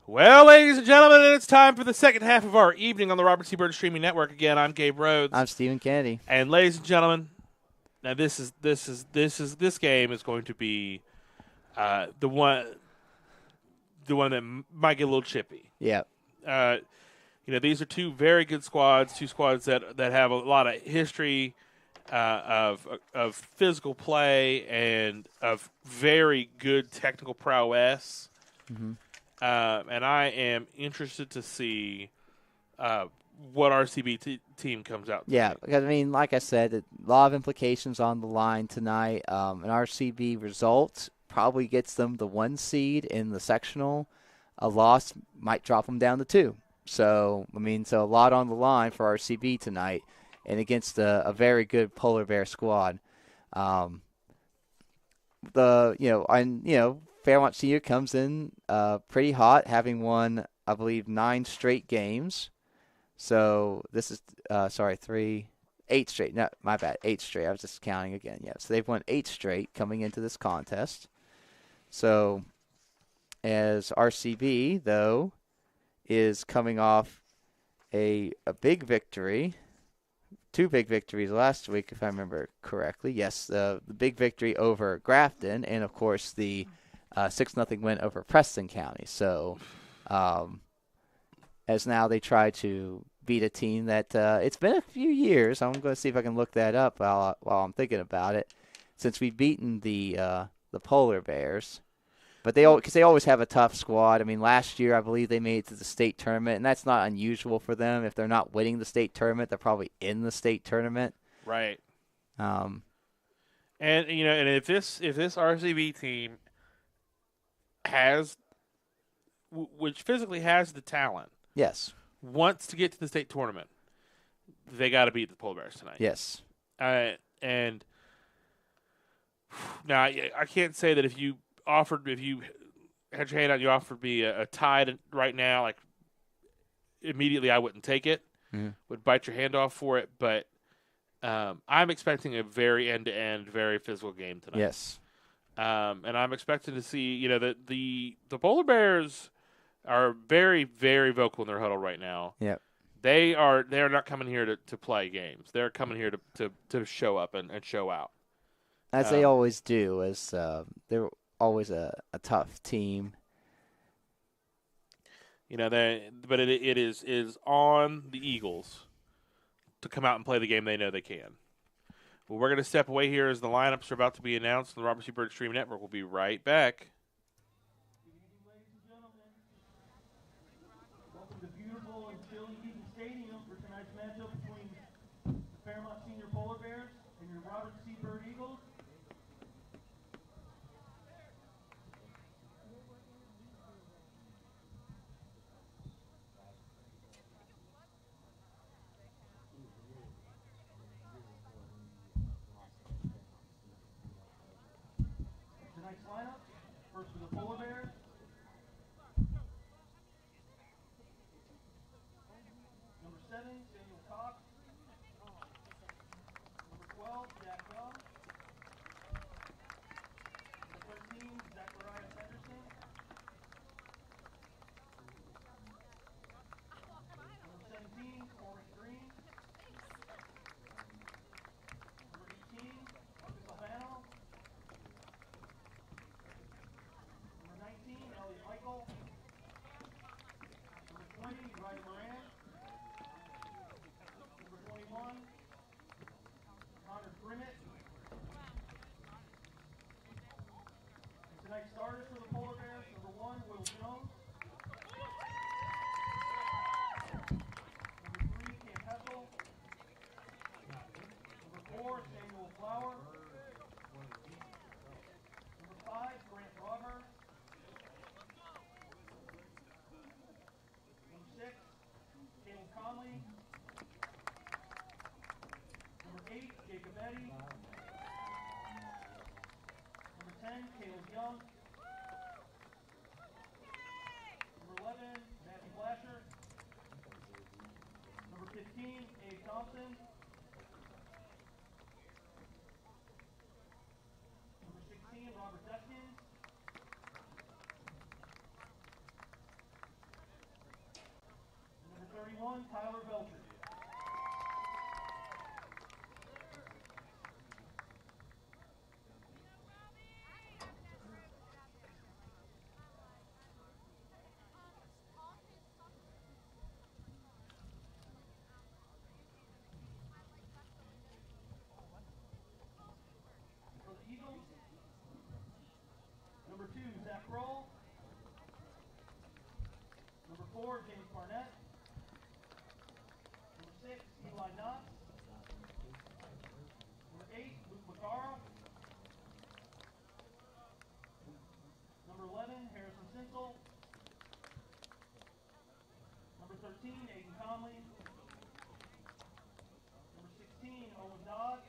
Well, ladies and gentlemen, it's time for the second half of our evening on the Robert C. Byrd Streaming Network. Again, I'm Gabe Rhodes. I'm Stephen Kennedy. And ladies and gentlemen, now this game is going to be the one that might get a little chippy. Yeah. These are two very good squads, two squads that have a lot of history of physical play and of very good technical prowess. Mm-hmm. And I am interested to see what RCB team comes out. Yeah, because like I said, a lot of implications on the line tonight. An RCB result probably gets them the 1 seed in the sectional. A loss might drop them down to 2. So a lot on the line for RCB tonight, and against a very good Polar Bear squad. Fairmont Senior comes in pretty hot, having won, I believe, 9 straight games. So this is, 8 straight. No, my bad, 8 straight. I was just counting again. Yeah, so they've won 8 straight coming into this contest. So as RCB, though, is coming off a big victory. 2 big victories last week, if I remember correctly. Yes, the big victory over Grafton, and, of course, the 6-0 win over Preston County. So as now they try to beat a team that it's been a few years. I'm going to see if I can look that up while I'm thinking about it, since we've beaten the Polar Bears. But because they always have a tough squad. Last year I believe they made it to the state tournament, and that's not unusual for them. If they're not winning the state tournament, they're probably in the state tournament. Right. And if this RCB team which physically has the talent, yes, wants to get to the state tournament, they got to beat the Polar Bears tonight. Yes. And now I can't say that if you had your hand out, you offered me a tie right now, like immediately I wouldn't take it, would bite your hand off for it. But I'm expecting a very end-to-end, very physical game tonight. Yes. And I'm expecting to see, that the Polar Bears are very, very vocal in their huddle right now. Yep. They are not coming here to play games. They're coming here to show up and show out. As they always do, as they're always a tough team. But it is on the Eagles to come out and play the game they know they can. Well, we're going to step away here as the lineups are about to be announced on the Robert C. Byrd Stream Network. We'll be right back. Welcome to beautiful and chilly Eaton Stadium for tonight's matchup between the Fairmont Senior Polar Bears and your Robert C. Byrd Eagles. Tonight's lineup, first for the Polar Bears. Number 7, Samuel Cox. Number 12, Jack Young. Number 13, Zacharias Henderson. Number 17, Corey Green. Number 18, Marcus Albano. Number 19, Elliot Michael. Number 20, Ryan Moran. Number 21, Connor Grimmett. And tonight's starters for the Polar Bears, number 1, Will Jones. Number 3, Cam Hessel. Number 4, Samuel Flower. Number 5, Grant Robber. Number 6, Caleb Conley. Number 8, Jacob Eddy. Number 10, Caleb Young. Number 11, Matthew Blasher. Number 15, Abe Thompson. Number 16, Robert Deskins. 21, Tyler Belcher. For the Eagles, number 2, Zach Kroll. Number 4, James Barnett. Number 6, Eli Knotts. Number 8, Luke McCara. Number 11, Harrison Sinsel. Number 13, Aiden Conley. Number 16, Owen Dodd.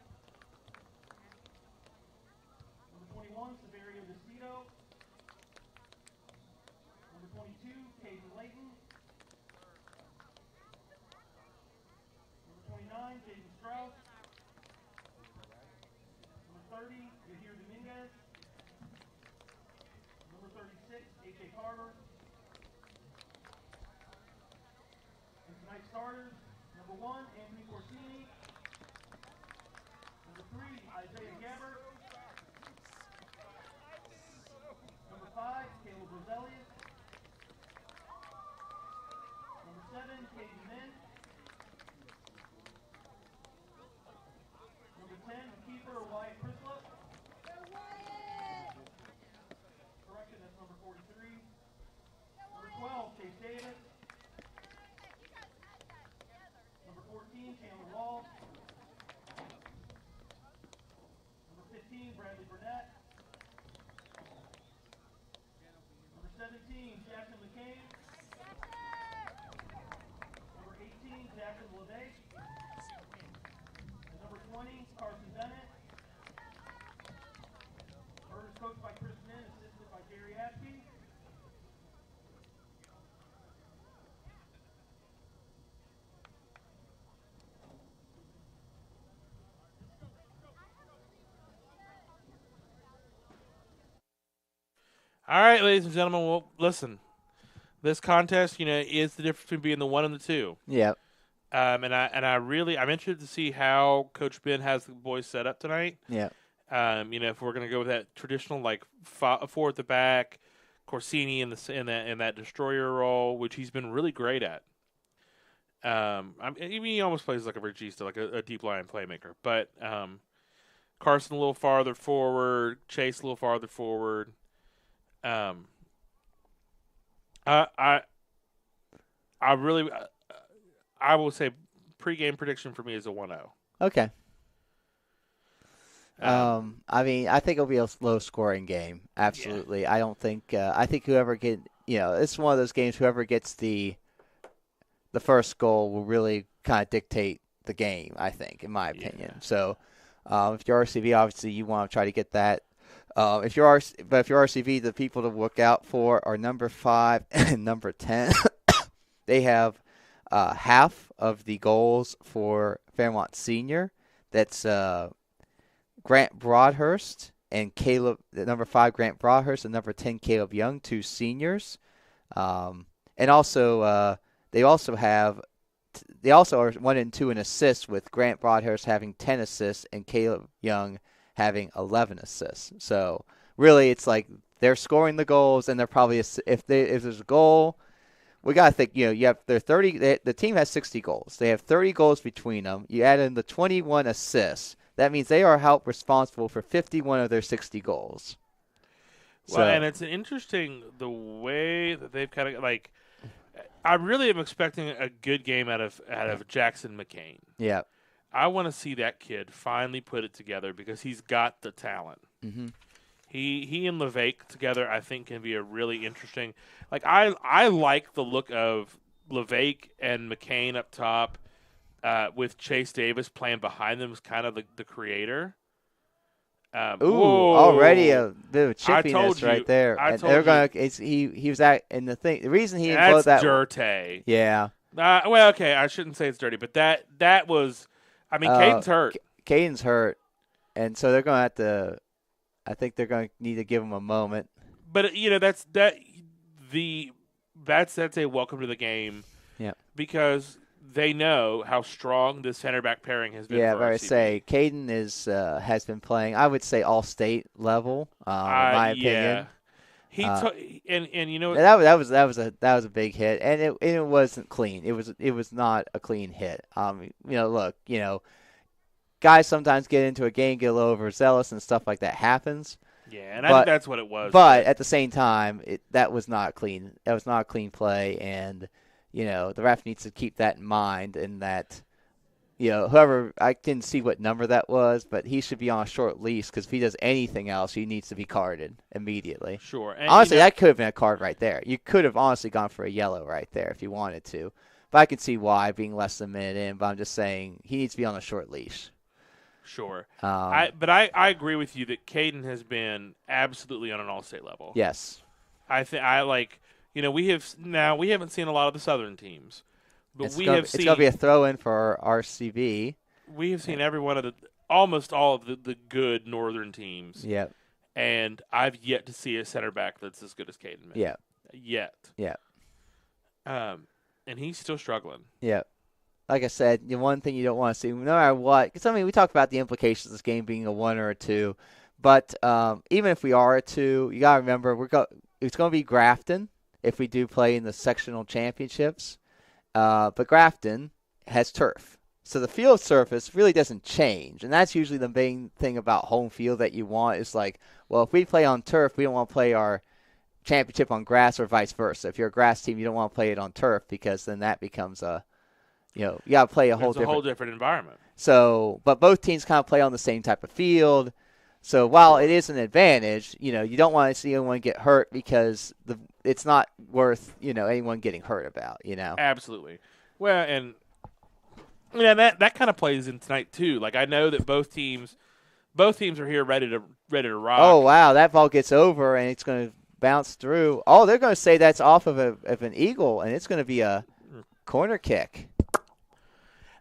Number 21, Severio DeCito. Number 22, Caden Layton. Number 29, Jaden Strauss. Number 30, Yahir Dominguez. Number 36, A.J. Carter. And tonight's starters, number 1, Anthony Corsini. Number 3, Isaiah Gabbert. Number 5, Caleb Roselius. Number 7, Caden Min. Number 10, keeper Wyatt Crislip. Correction, that's number 43. Number 12, Chase Davis. Number 14, Chandler Wall. Number 15, Bradley Burnett. Number 17, Jackson McCain. Number 18, Jackson Lede. And number 20, Carson Bennett. Bird is coached by Chris Min, assisted by Gary Ashby. All right, ladies and gentlemen. Well, listen. This contest, is the difference between being the 1 and the 2. Yep. I'm interested to see how Coach Ben has the boys set up tonight. Yeah. If we're going to go with that traditional 4 at the back, Corsini in that destroyer role, which he's been really great at. He almost plays like a regista, like a deep line playmaker. But Carson a little farther forward, Chase a little farther forward. I will say pregame prediction for me is a 1-0. Okay. I think it'll be a low-scoring game. Absolutely. Yeah. I don't think. I think whoever it's one of those games. Whoever gets the first goal will really kind of dictate the game. I think, in my opinion. Yeah. So, if you're RCV, obviously you want to try to get that. If you're RCV, the people to look out for are number 5 and number 10. They have half of the goals for Fairmont Senior. That's Grant Broadhurst and Caleb. Number 5, Grant Broadhurst, and number 10, Caleb Young, 2 seniors. And also they also are 1 and 2 in assists, with Grant Broadhurst having 10 assists and Caleb Young having 11 assists. So really, it's like they're scoring the goals, and they're probably if there's a goal, we gotta think. You have their 30. The team has 60 goals. They have 30 goals between them. You add in the 21 assists. That means they are responsible for 51 of their 60 goals. Well, and it's interesting the way that they've kind of I really am expecting a good game out of Jackson McCain. Yeah. I want to see that kid finally put it together because he's got the talent. Mm-hmm. He and LeVake together, I think, can be a really interesting. I like the look of LeVake and McCain up top, with Chase Davis playing behind them as kind of the creator. Already a bit of chippiness right there. He was at, and the reason he didn't that's dirty. Yeah. Well, okay, I shouldn't say it's dirty, but that was. I mean, Caden's hurt. Caden's hurt, and so they're going to have to. I think they're going to need to give him a moment. But that's a welcome to the game. Yeah. Because they know how strong this center back pairing has been. Yeah, for but I RCB. say Caden has been playing. I would say all state level, in my opinion. And you know That was a big hit, and it wasn't clean. It was not a clean hit. Look, guys sometimes get into a game, get a little overzealous, and stuff like that happens. Yeah, and I think that's what it was. But at the same time, that was not clean. That was not a clean play, and the ref needs to keep that in mind. And that, whoever, I didn't see what number that was, but he should be on a short leash because if he does anything else, he needs to be carded immediately. Sure. And honestly, that could have been a card right there. You could have honestly gone for a yellow right there if you wanted to. But I can see why, being less than a minute in. But I'm just saying he needs to be on a short leash. Sure. But I agree with you that Caden has been absolutely on an all-state level. Yes. We haven't seen a lot of the Southern teams, but it's going to be a throw-in for our RCB. We have seen every one of almost all of the good Northern teams. Yep. And I've yet to see a center back that's as good as Caden. Yeah. Yet. Yeah. And he's still struggling. Yeah. Like I said, the one thing you don't want to see, no matter what, because we talk about the implications of this game being a 1 or a 2, but even if we are a 2, you got to remember it's going to be Grafton if we do play in the sectional championships. But Grafton has turf, so the field surface really doesn't change, and that's usually the main thing about home field that you want is like, well, if we play on turf, we don't want to play our championship on grass or vice versa. If you're a grass team, you don't want to play it on turf because then that becomes you got to play a whole different environment. So, but both teams kind of play on the same type of field. So while it is an advantage, you don't want to see anyone get hurt because it's not worth, anyone getting hurt about, Absolutely. Well, and that kind of plays in tonight too. Like I know that both teams are here ready to rock. Oh wow, that ball gets over and it's going to bounce through. Oh, they're going to say that's off of an eagle and it's going to be a corner kick.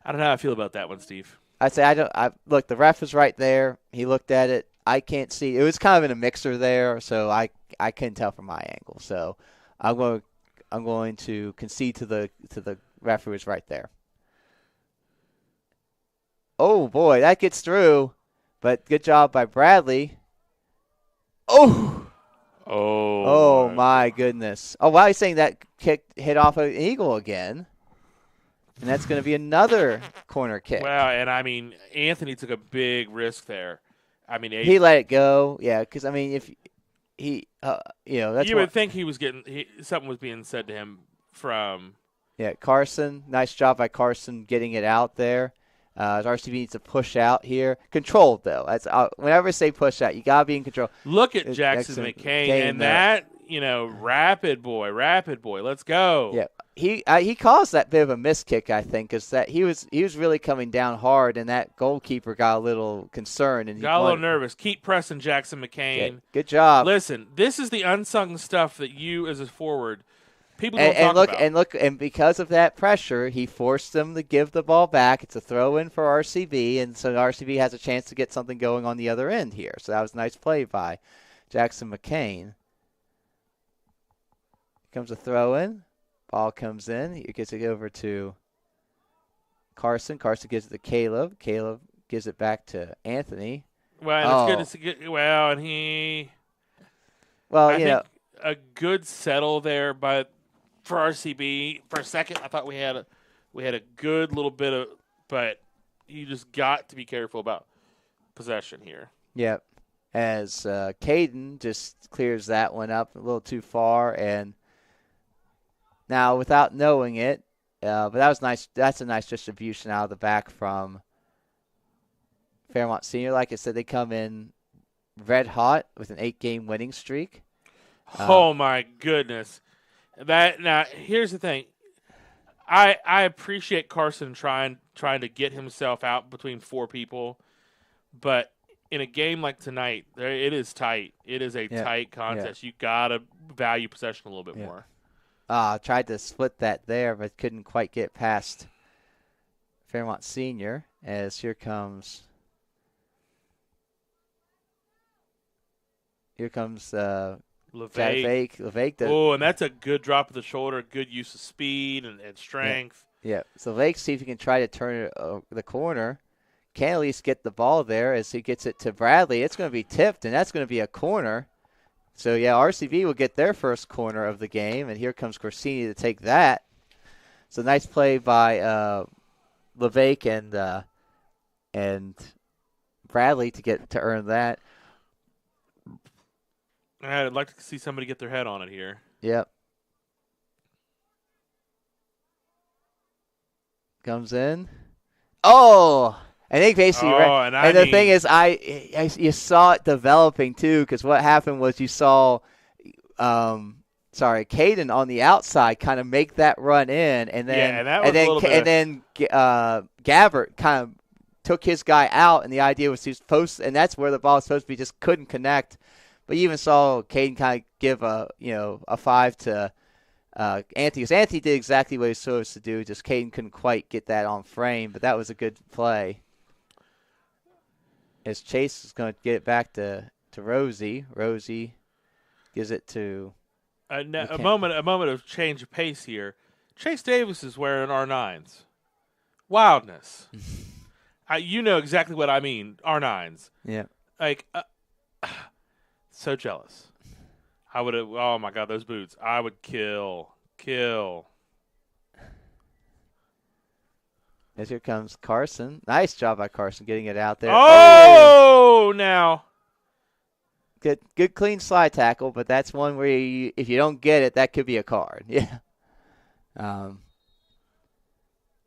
I don't know how I feel about that one, Steve. I say look, the ref is right there. He looked at it. I can't see. It was kind of in a mixer there, so I couldn't tell from my angle. So I'm going to concede to the ref who was right there. Oh boy, that gets through, but good job by Bradley. Oh my goodness. Oh wow, he's saying that kick hit off an eagle again. And that's going to be another corner kick. Well, and Anthony took a big risk there. He let it go. Yeah, because if he, that's you would think he was something was being said to him from. Yeah, Carson. Nice job by Carson getting it out there. RCB needs to push out here. Controlled though. That's whenever I say push out, you gotta be in control. Look at Jackson McCain and that. Rapid boy. Let's go. Yeah. He caused that bit of a miss kick, I think, because that he was really coming down hard, and that goalkeeper got a little concerned and got a little nervous. Keep pressing, Jackson McCain. Yeah, good job. Listen, this is the unsung stuff that you, as a forward, people don't talk about. And because of that pressure, he forced them to give the ball back. It's a throw-in for RCB, and so RCB has a chance to get something going on the other end here. So that was a nice play by Jackson McCain. Here comes a throw-in. Ball comes in. He gets it over to Carson. Carson gives it to Caleb. Caleb gives it back to Anthony. Well, and it's good to see. Well, and he. Well, I think a good settle there, but for RCB for a second, I thought we had a good little bit of, but you just got to be careful about possession here. Yep. As Caden just clears that one up a little too far, and. Now, without knowing it, but that was nice. That's a nice distribution out of the back from Fairmont Senior. Like I said, they come in red hot with an 8-game winning streak. Oh my goodness! Now here's the thing. I appreciate Carson trying to get himself out between 4 people, but in a game like tonight, it is tight. It is a tight contest. You gotta value possession a little bit more. Tried to split that there, but couldn't quite get past Fairmont Senior. As here comes LeVake. LeVake. Oh, and that's a good drop of the shoulder, good use of speed and strength. Yeah. So Lake, see if he can try to turn it the corner. Can at least get the ball there as he gets it to Bradley. It's going to be tipped, and that's going to be a corner. So, yeah, RCV will get their first corner of the game, and here comes Corsini to take that. So, nice play by LeVake and Bradley to earn that. I'd like to see somebody get their head on it here. Yep. Comes in. Oh! I think basically, and the thing is, you saw it developing too, because what happened was you saw, Caden on the outside kind of make that run in, and then Gabbert kind of took his guy out, and the idea was and that's where the ball was supposed to be, just couldn't connect. But you even saw Caden kind of give a 5 to Anthony, because Anthony did exactly what he was supposed to do. Just Caden couldn't quite get that on frame, but that was a good play. As Chase is going to get it back to Rosie. Rosie gives it to a moment of change of pace here. Chase Davis is wearing R9s. Wildness. You know exactly what I mean. R9s. Yeah. Like, so jealous. I would have. Oh my God, those boots! I would kill. As here comes Carson. Nice job by Carson getting it out there. Oh, now. Good clean slide tackle, but that's one where if you don't get it, that could be a card. Yeah.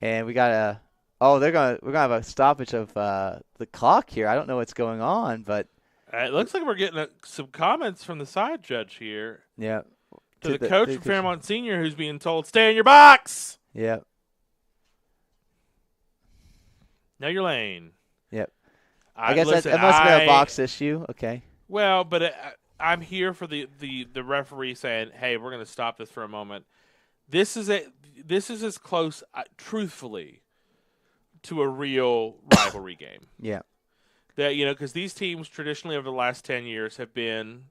And we got we're gonna have a stoppage of the clock here. I don't know what's going on, but it looks like we're getting some comments from the side judge here. Yeah. To the coach from Fairmont Senior, who's being told, "Stay in your box." Yeah. Know your lane. Yep. I guess that must have been a box issue. Okay. Well, but I'm here for the referee saying, "Hey, we're going to stop this for a moment." This is as close, truthfully, to a real rivalry game. Yeah. That because these teams traditionally over the last 10 years have been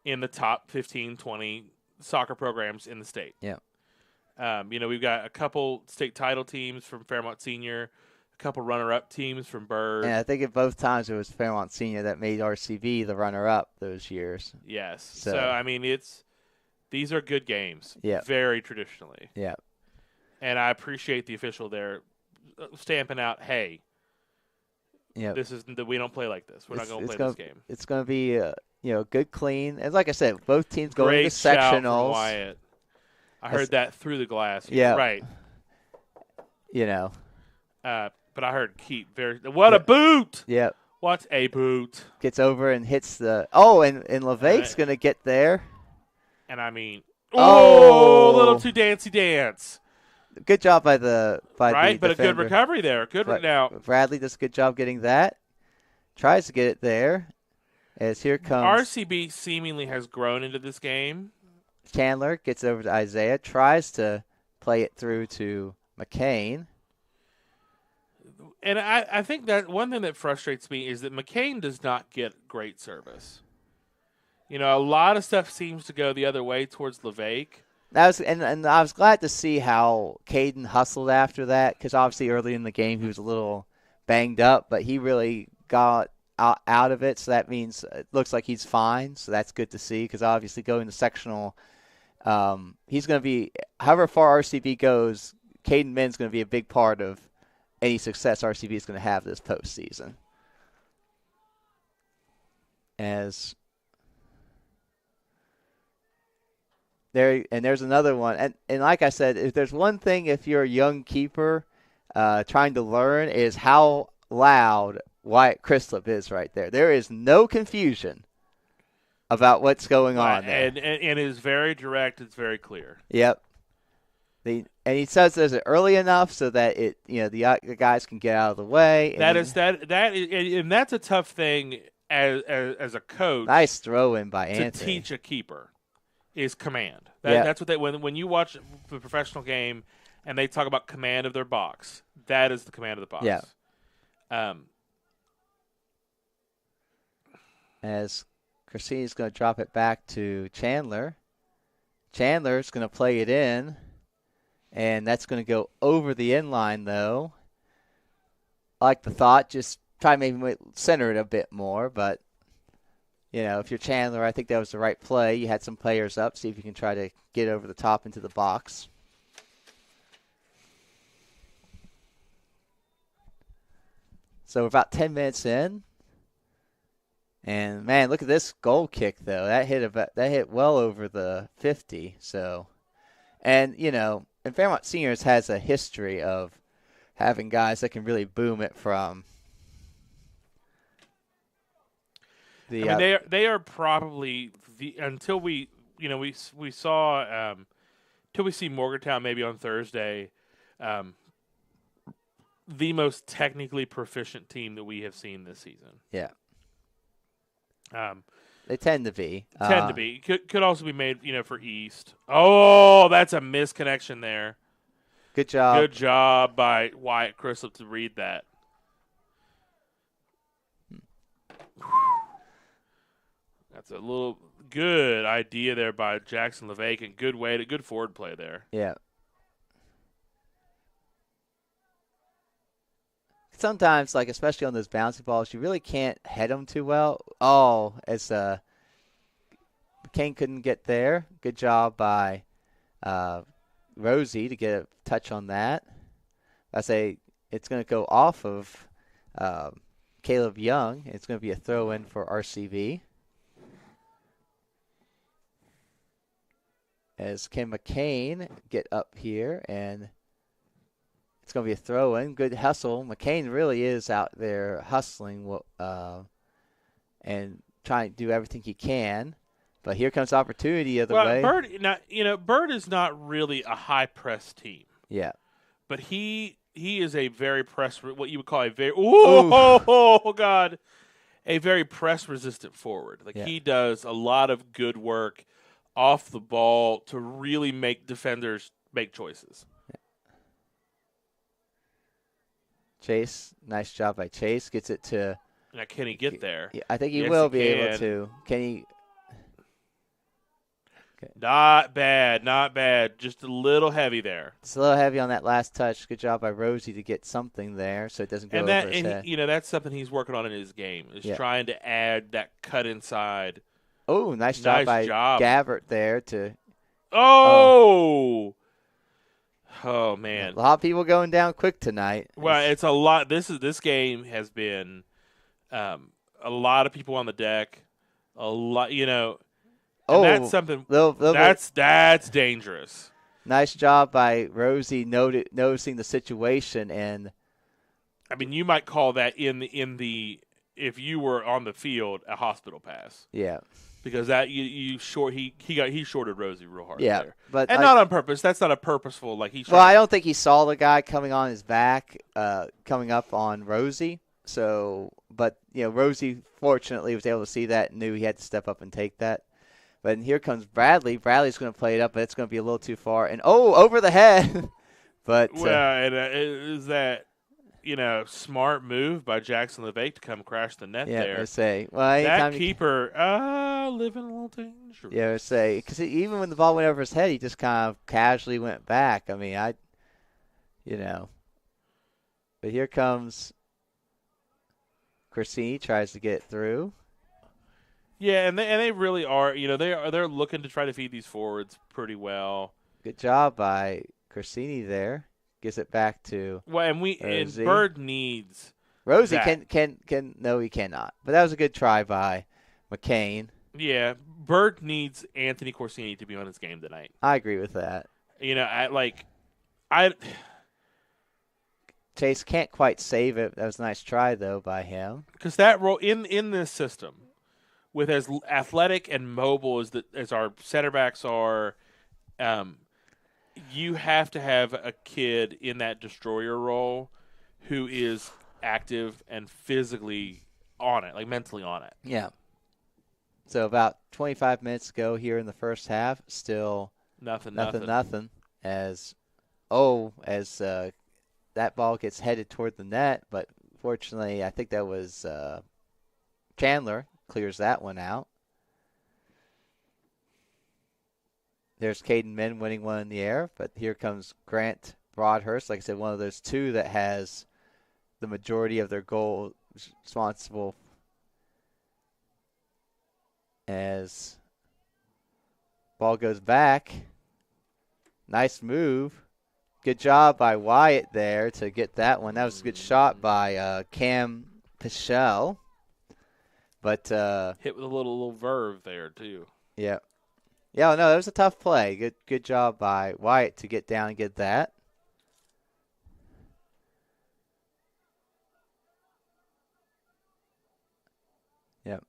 in the top 15, 20 soccer programs in the state. Yeah. We've got a couple state title teams from Fairmont Senior. Couple runner-up teams from Bird. And I think at both times it was Fairmont Senior that made RCV the runner-up those years. Yes. So I mean, these are good games. Yeah. Very traditionally. Yeah. And I appreciate the official there stamping out, "Hey, yeah, we don't play like this. We're not going to play this game." It's going to be good, clean. And like I said, both teams go into sectionals. From Wyatt. I heard that through the glass. Yeah. Right. But I heard Keith a boot! Yep. What's a boot? Gets over and hits and LeVake's going to get there. And I mean, a little too dancey dance. Good job by the but defender. A good recovery there. Now Bradley does a good job getting that. Tries to get it there. As here comes RCB seemingly has grown into this game. Chandler gets over to Isaiah, tries to play it through to McCain. And I think that one thing that frustrates me is that McCain does not get great service. A lot of stuff seems to go the other way towards LeVake. And I was glad to see how Caden hustled after that, because obviously early in the game he was a little banged up, but he really got out of it, so that means it looks like he's fine, so that's good to see, because obviously going to sectional, he's going to be, however far RCB goes, Caden Minn's going to be a big part of any success RCB is going to have this postseason. There's another one, and like I said, if there's one thing, if you're a young keeper trying to learn, is how loud Wyatt Crislip is right there. There is no confusion about what's going on there, and it is very direct. It's very clear. Yep. And he says it early enough so that the guys can get out of the way. And that's a tough thing as a coach. Nice throw in by Anthony. To teach a keeper is command. That's what when you watch the professional game and they talk about command of their box, that is the command of the box. Yeah. As Christine's going to drop it back to Chandler. Chandler's going to play it in. And that's going to go over the end line, though. I like the thought. Just try to maybe center it a bit more. But, if you're Chandler, I think that was the right play. You had some players up. See if you can try to get over the top into the box. So we're about 10 minutes in. And, man, look at this goal kick, though. That hit well over the 50. So, and, and Fairmont Seniors has a history of having guys that can really boom it from the. I mean, they are probably until we saw until we see Morgantown maybe on Thursday, the most technically proficient team that we have seen this season. Yeah. They tend to be. Could also be made, for East. Oh, that's a misconnection there. Good job. Good job by Wyatt Crislip to read that. That's a little good idea there by Jackson LeVake, and good forward play there. Yeah. Sometimes, especially on those bouncy balls, you really can't head them too well. Oh, as McCain couldn't get there. Good job by Rosie to get a touch on that. I say it's going to go off of Caleb Young. It's going to be a throw-in for RCV. As Ken McCain get up here, and it's going to be a throw-in. Good hustle. McCain really is out there hustling and trying to do everything he can. But here comes opportunity other way. Bird is not really a high-press team. Yeah. But he is a very what you would call a very a very press-resistant forward. He does a lot of good work off the ball to really make defenders make choices. Yeah. Chase, nice job by Chase. Gets it to. Now, can he get there? Yeah, I think he will be able to. Can he? Okay. Not bad. Just a little heavy there. It's a little heavy on that last touch. Good job by Rosie to get something there so it doesn't go over his head. That's something he's working on in his game, is trying to add that cut inside. Oh, nice job by Gabbert there to. Oh, man. A lot of people going down quick tonight. Well, it's a lot. This game has been a lot of people on the deck. A lot, And that's something that's dangerous. Nice job by Rosie noticing the situation, and I mean, you might call that in the if you were on the field a hospital pass. Yeah. Because that he shorted Rosie real hard there. But not on purpose. That's not a purposeful Well, I don't think he saw the guy coming on his back, coming up on Rosie. So, but Rosie fortunately was able to see that and knew he had to step up and take that. But here comes Bradley. Bradley's going to play it up, but it's going to be a little too far. And, over the head. But is that, smart move by Jackson LeVake to come crash the net there. Yeah, I say. Well, that keeper, living a little dangerous. Yeah, I say. Because even when the ball went over his head, he just kind of casually went back. I mean, But here comes Corsini, tries to get through. Yeah, and they really are. They're looking to try to feed these forwards pretty well. Good job by Corsini there. Gives it back to Rosie. And Bird needs Rosie that. can no, he cannot. But that was a good try by McCain. Yeah, Bird needs Anthony Corsini to be on his game tonight. I agree with that. Chase can't quite save it. That was a nice try though by him. Because that role in this system, with as athletic and mobile as our center backs are, you have to have a kid in that destroyer role who is active and physically on it, mentally on it. Yeah. So about 25 minutes ago here in the first half, still nothing. As that ball gets headed toward the net, but fortunately, I think that was Chandler clears that one out. There's Caden Min winning one in the air, but here comes Grant Broadhurst. Like I said, one of those two that has the majority of their goal responsible as ball goes back. Nice move. Good job by Wyatt there to get that one. That was a good shot by Cam Pichelle. But hit with a little verve there too. Yeah. Yeah, no, that was a tough play. Good job by Wyatt to get down and get that. Yep.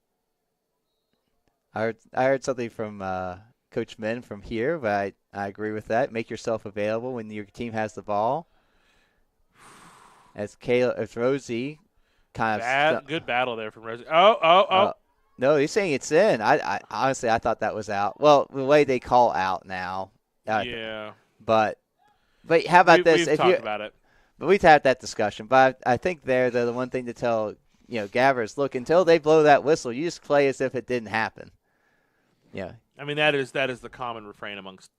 I heard something from Coach Min from here, but I agree with that. Make yourself available when your team has the ball. As Rosie kind of good battle there from Rosie. Oh. No, he's saying it's in. I honestly I thought that was out. Well, the way they call out now. Yeah. But how about this? We've talked about it. But we've had that discussion. But I think the one thing to tell Gavert is, look, until they blow that whistle, you just play as if it didn't happen. Yeah. I mean, that is the common refrain amongst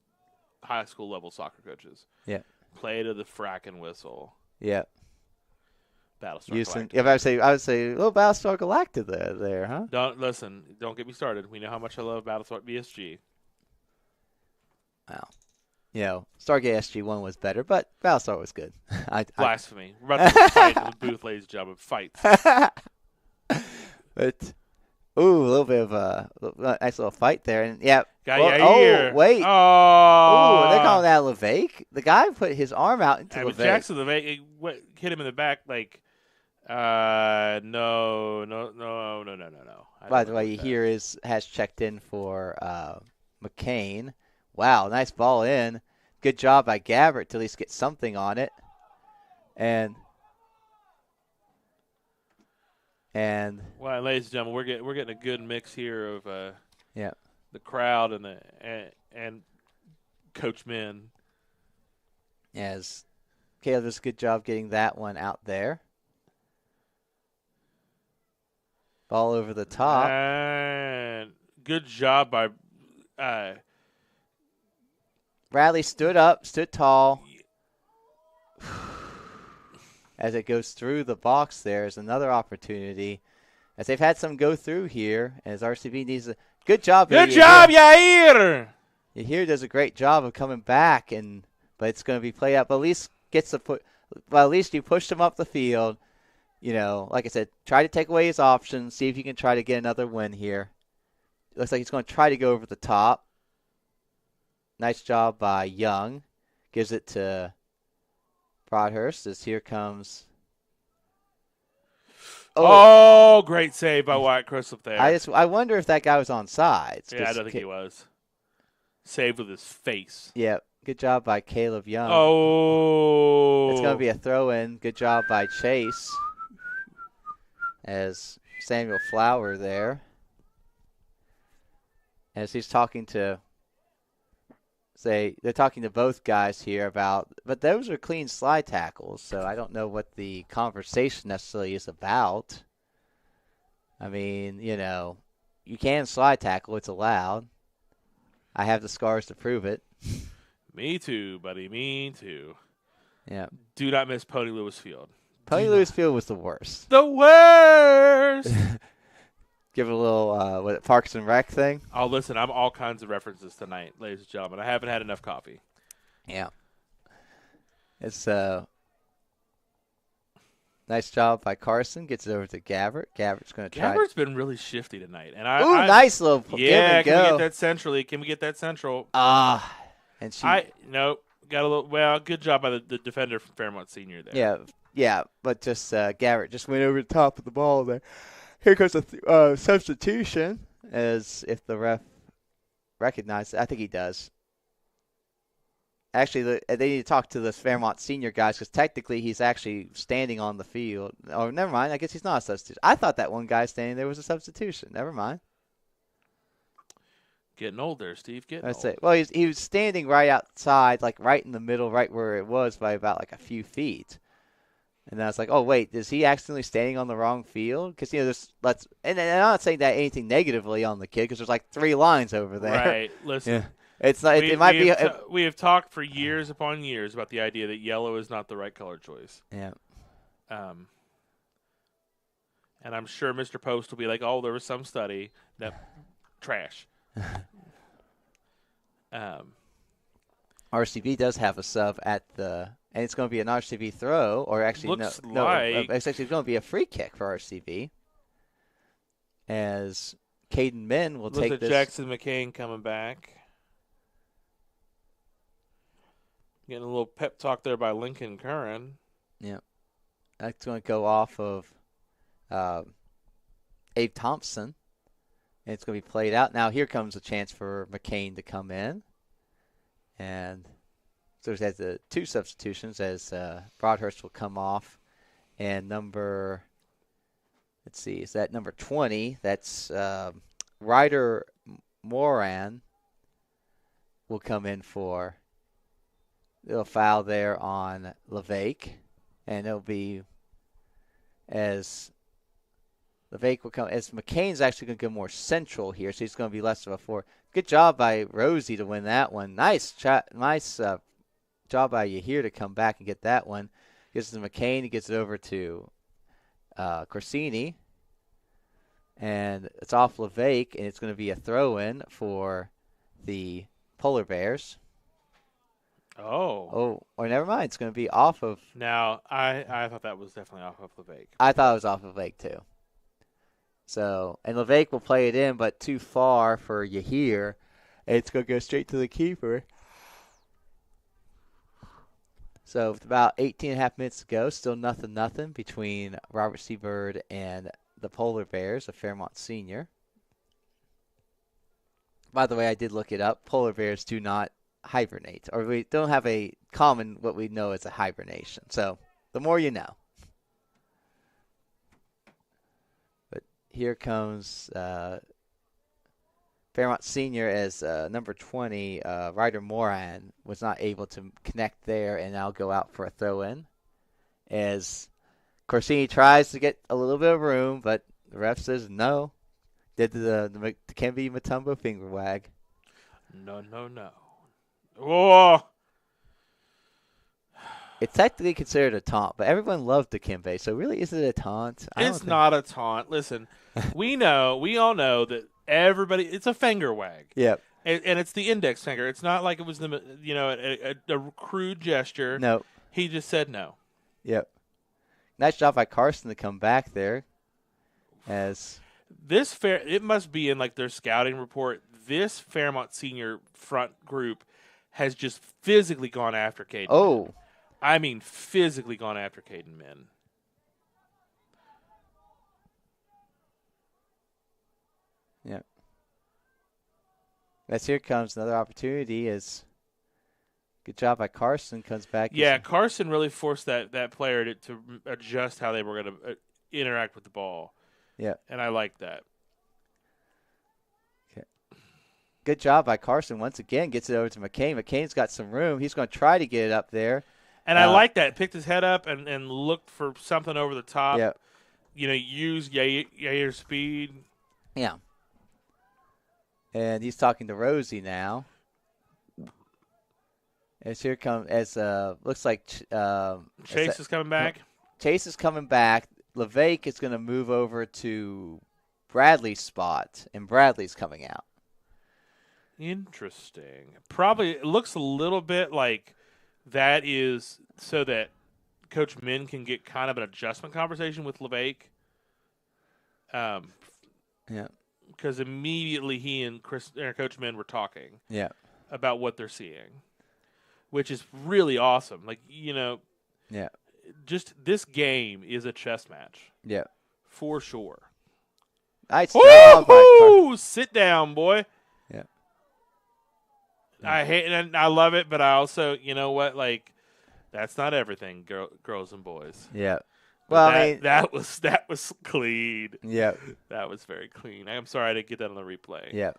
high school level soccer coaches. Yeah. Play to the frackin' whistle. Yeah. Battlestar Galactica. If I would say a little Battlestar Galactica there, huh? Don't get me started. We know how much I love Battlestar BSG. Wow. Stargate SG-1 was better, but Battlestar was good. Blasphemy. We're about to fight in the booth, ladies and gentlemen. Fight. But, a little bit of a nice little fight there. And, yeah. Wait. Wait. Oh. They're calling that LeVake. The guy put his arm out into LeVake. Jackson LeVake hit him in the back like, no. By the way, here has checked in for McCain. Wow, nice ball in. Good job by Gabbert to at least get something on it. And well, ladies and gentlemen, we're getting a good mix here of the crowd and Coach Min. As Caleb does a good job getting that one out there. Ball over the top. And good job by Bradley stood tall. As it goes through the box, there's another opportunity. As they've had some go through here, as RCB needs a good job. Good job, Yair. Yair does a great job of coming back, but it's going to be played out. But at least gets the foot. Well, at least you pushed him up the field. Like I said, try to take away his options. See if you can try to get another win here. Looks like he's going to try to go over the top. Nice job by Young. Gives it to Broadhurst as here comes. Oh, great save by Wyatt Crisp there. I wonder if that guy was on sides. Yeah, I don't think he was. Saved with his face. Yeah, good job by Caleb Young. Oh. It's going to be a throw-in. Good job by Chase. As Samuel Flower there. As he's talking to they're talking to both guys here but those are clean slide tackles, so I don't know what the conversation necessarily is about. I mean, you can slide tackle, it's allowed. I have the scars to prove it. Me too, buddy, me too. Yeah. Do not miss Pony Lewis Field. Pony Lewis Field was the worst. The worst! Give it a little Parks and Rec thing. Oh, listen, I'm all kinds of references tonight, ladies and gentlemen. I haven't had enough coffee. Yeah. It's nice job by Carson. Gets it over to Gabbert. Gabbert's going to try. Gabbert's been really shifty tonight. And nice little yeah, give and go. Can we get that centrally? Can we get that central? And she. Nope. Got a little. Well, good job by the defender from Fairmont Senior there. Yeah, but just Gabbert just went over the top of the ball there. Here goes a substitution, as if the ref recognizes it. I think he does. Actually, they need to talk to the Fairmont senior guys because technically he's actually standing on the field. Oh, never mind. I guess he's not a substitution. I thought that one guy standing there was a substitution. Never mind. Getting old there, Steve. That's it. Well, he was standing right outside, like right in the middle, right where it was by about like a few feet. And then I was like, oh, wait, is he accidentally standing on the wrong field? Because, and I'm not saying that anything negatively on the kid because there's like 3 lines over there. Right. Listen, It's not. It might be. We have talked for years upon years about the idea that yellow is not the right color choice. Yeah. And I'm sure Mr. Post will be like, "Oh, there was some study that trash." RCB does have a sub at the, and it's going to be an RCB throw, or actually no, it's actually going to be a free kick for RCB. As Caden Min will take this. Jackson McCain coming back. Getting a little pep talk there by Lincoln Curran. Yeah. That's going to go off of Abe Thompson. And it's going to be played out. Now here comes a chance for McCain to come in. And so there's the two substitutions as Broadhurst will come off. And number 20? That's Ryder Moran will come in for a little foul there on LeVake. And it'll be as LeVake will come, as McCain's actually going to go more central here, so he's going to be less of a four. Good job by Rosie to win that one. Nice job by Yahir to come back and get that one. Gives it to McCain. He gets it over to Corsini. And it's off LeVake, and it's going to be a throw-in for the Polar Bears. Oh, or never mind. It's going to be off of. Now, I thought that was definitely off of LeVake. I thought it was off of LeVake, too. So, and LeVake will play it in, but too far for Yahir. It's going to go straight to the keeper. So, with about 18 and a half minutes to go, still nothing between Robert Seabird and the Polar Bears of Fairmont Senior. By the way, I did look it up. Polar Bears do not hibernate, or we don't have a common what we know as a hibernation. So, the more you know. But here comes Fairmont Senior as number 20, Ryder Moran, was not able to connect there, and now go out for a throw-in. As Corsini tries to get a little bit of room, but the ref says no. Did the Dikembe Mutombo finger wag. No. Oh! It's technically considered a taunt, but everyone loved Dikembe, so really is it a taunt? It's not a taunt. Listen, we all know that everybody, it's a finger wag. Yep. And it's the index finger. It's not like it was a crude gesture. No. He just said no. Yep. Nice job by Carson to come back there. As it must be in like their scouting report. This Fairmont Senior front group has just physically gone after Caden. Oh. Min. I mean, physically gone after Caden Min. Yeah. As here comes another opportunity as good job by Carson comes back. Yeah, Carson really forced that player to adjust how they were going to interact with the ball. Yeah. And I like that. Okay. Good job by Carson. Once again, gets it over to McCain. McCain's got some room. He's going to try to get it up there. And I like that. Picked his head up and looked for something over the top. Yeah. Use Yair's speed. Yeah. And he's talking to Rosie now. As here comes, looks like Chase is coming back. Chase is coming back. LeVake is going to move over to Bradley's spot, and Bradley's coming out. Interesting. Probably it looks a little bit like that is so that Coach Min can get kind of an adjustment conversation with LeVake. Yeah. Because immediately he and Coach Min were talking. Yeah. About what they're seeing, which is really awesome. Like Yeah. Just this game is a chess match. Yeah. For sure. Nice job by sit down, boy. Yeah. I hate it and I love it, but I also, you know what, like that's not everything, girls and boys. Yeah. Well, I mean, that was clean. Yeah. That was very clean. I'm sorry I didn't get that on the replay. Yeah.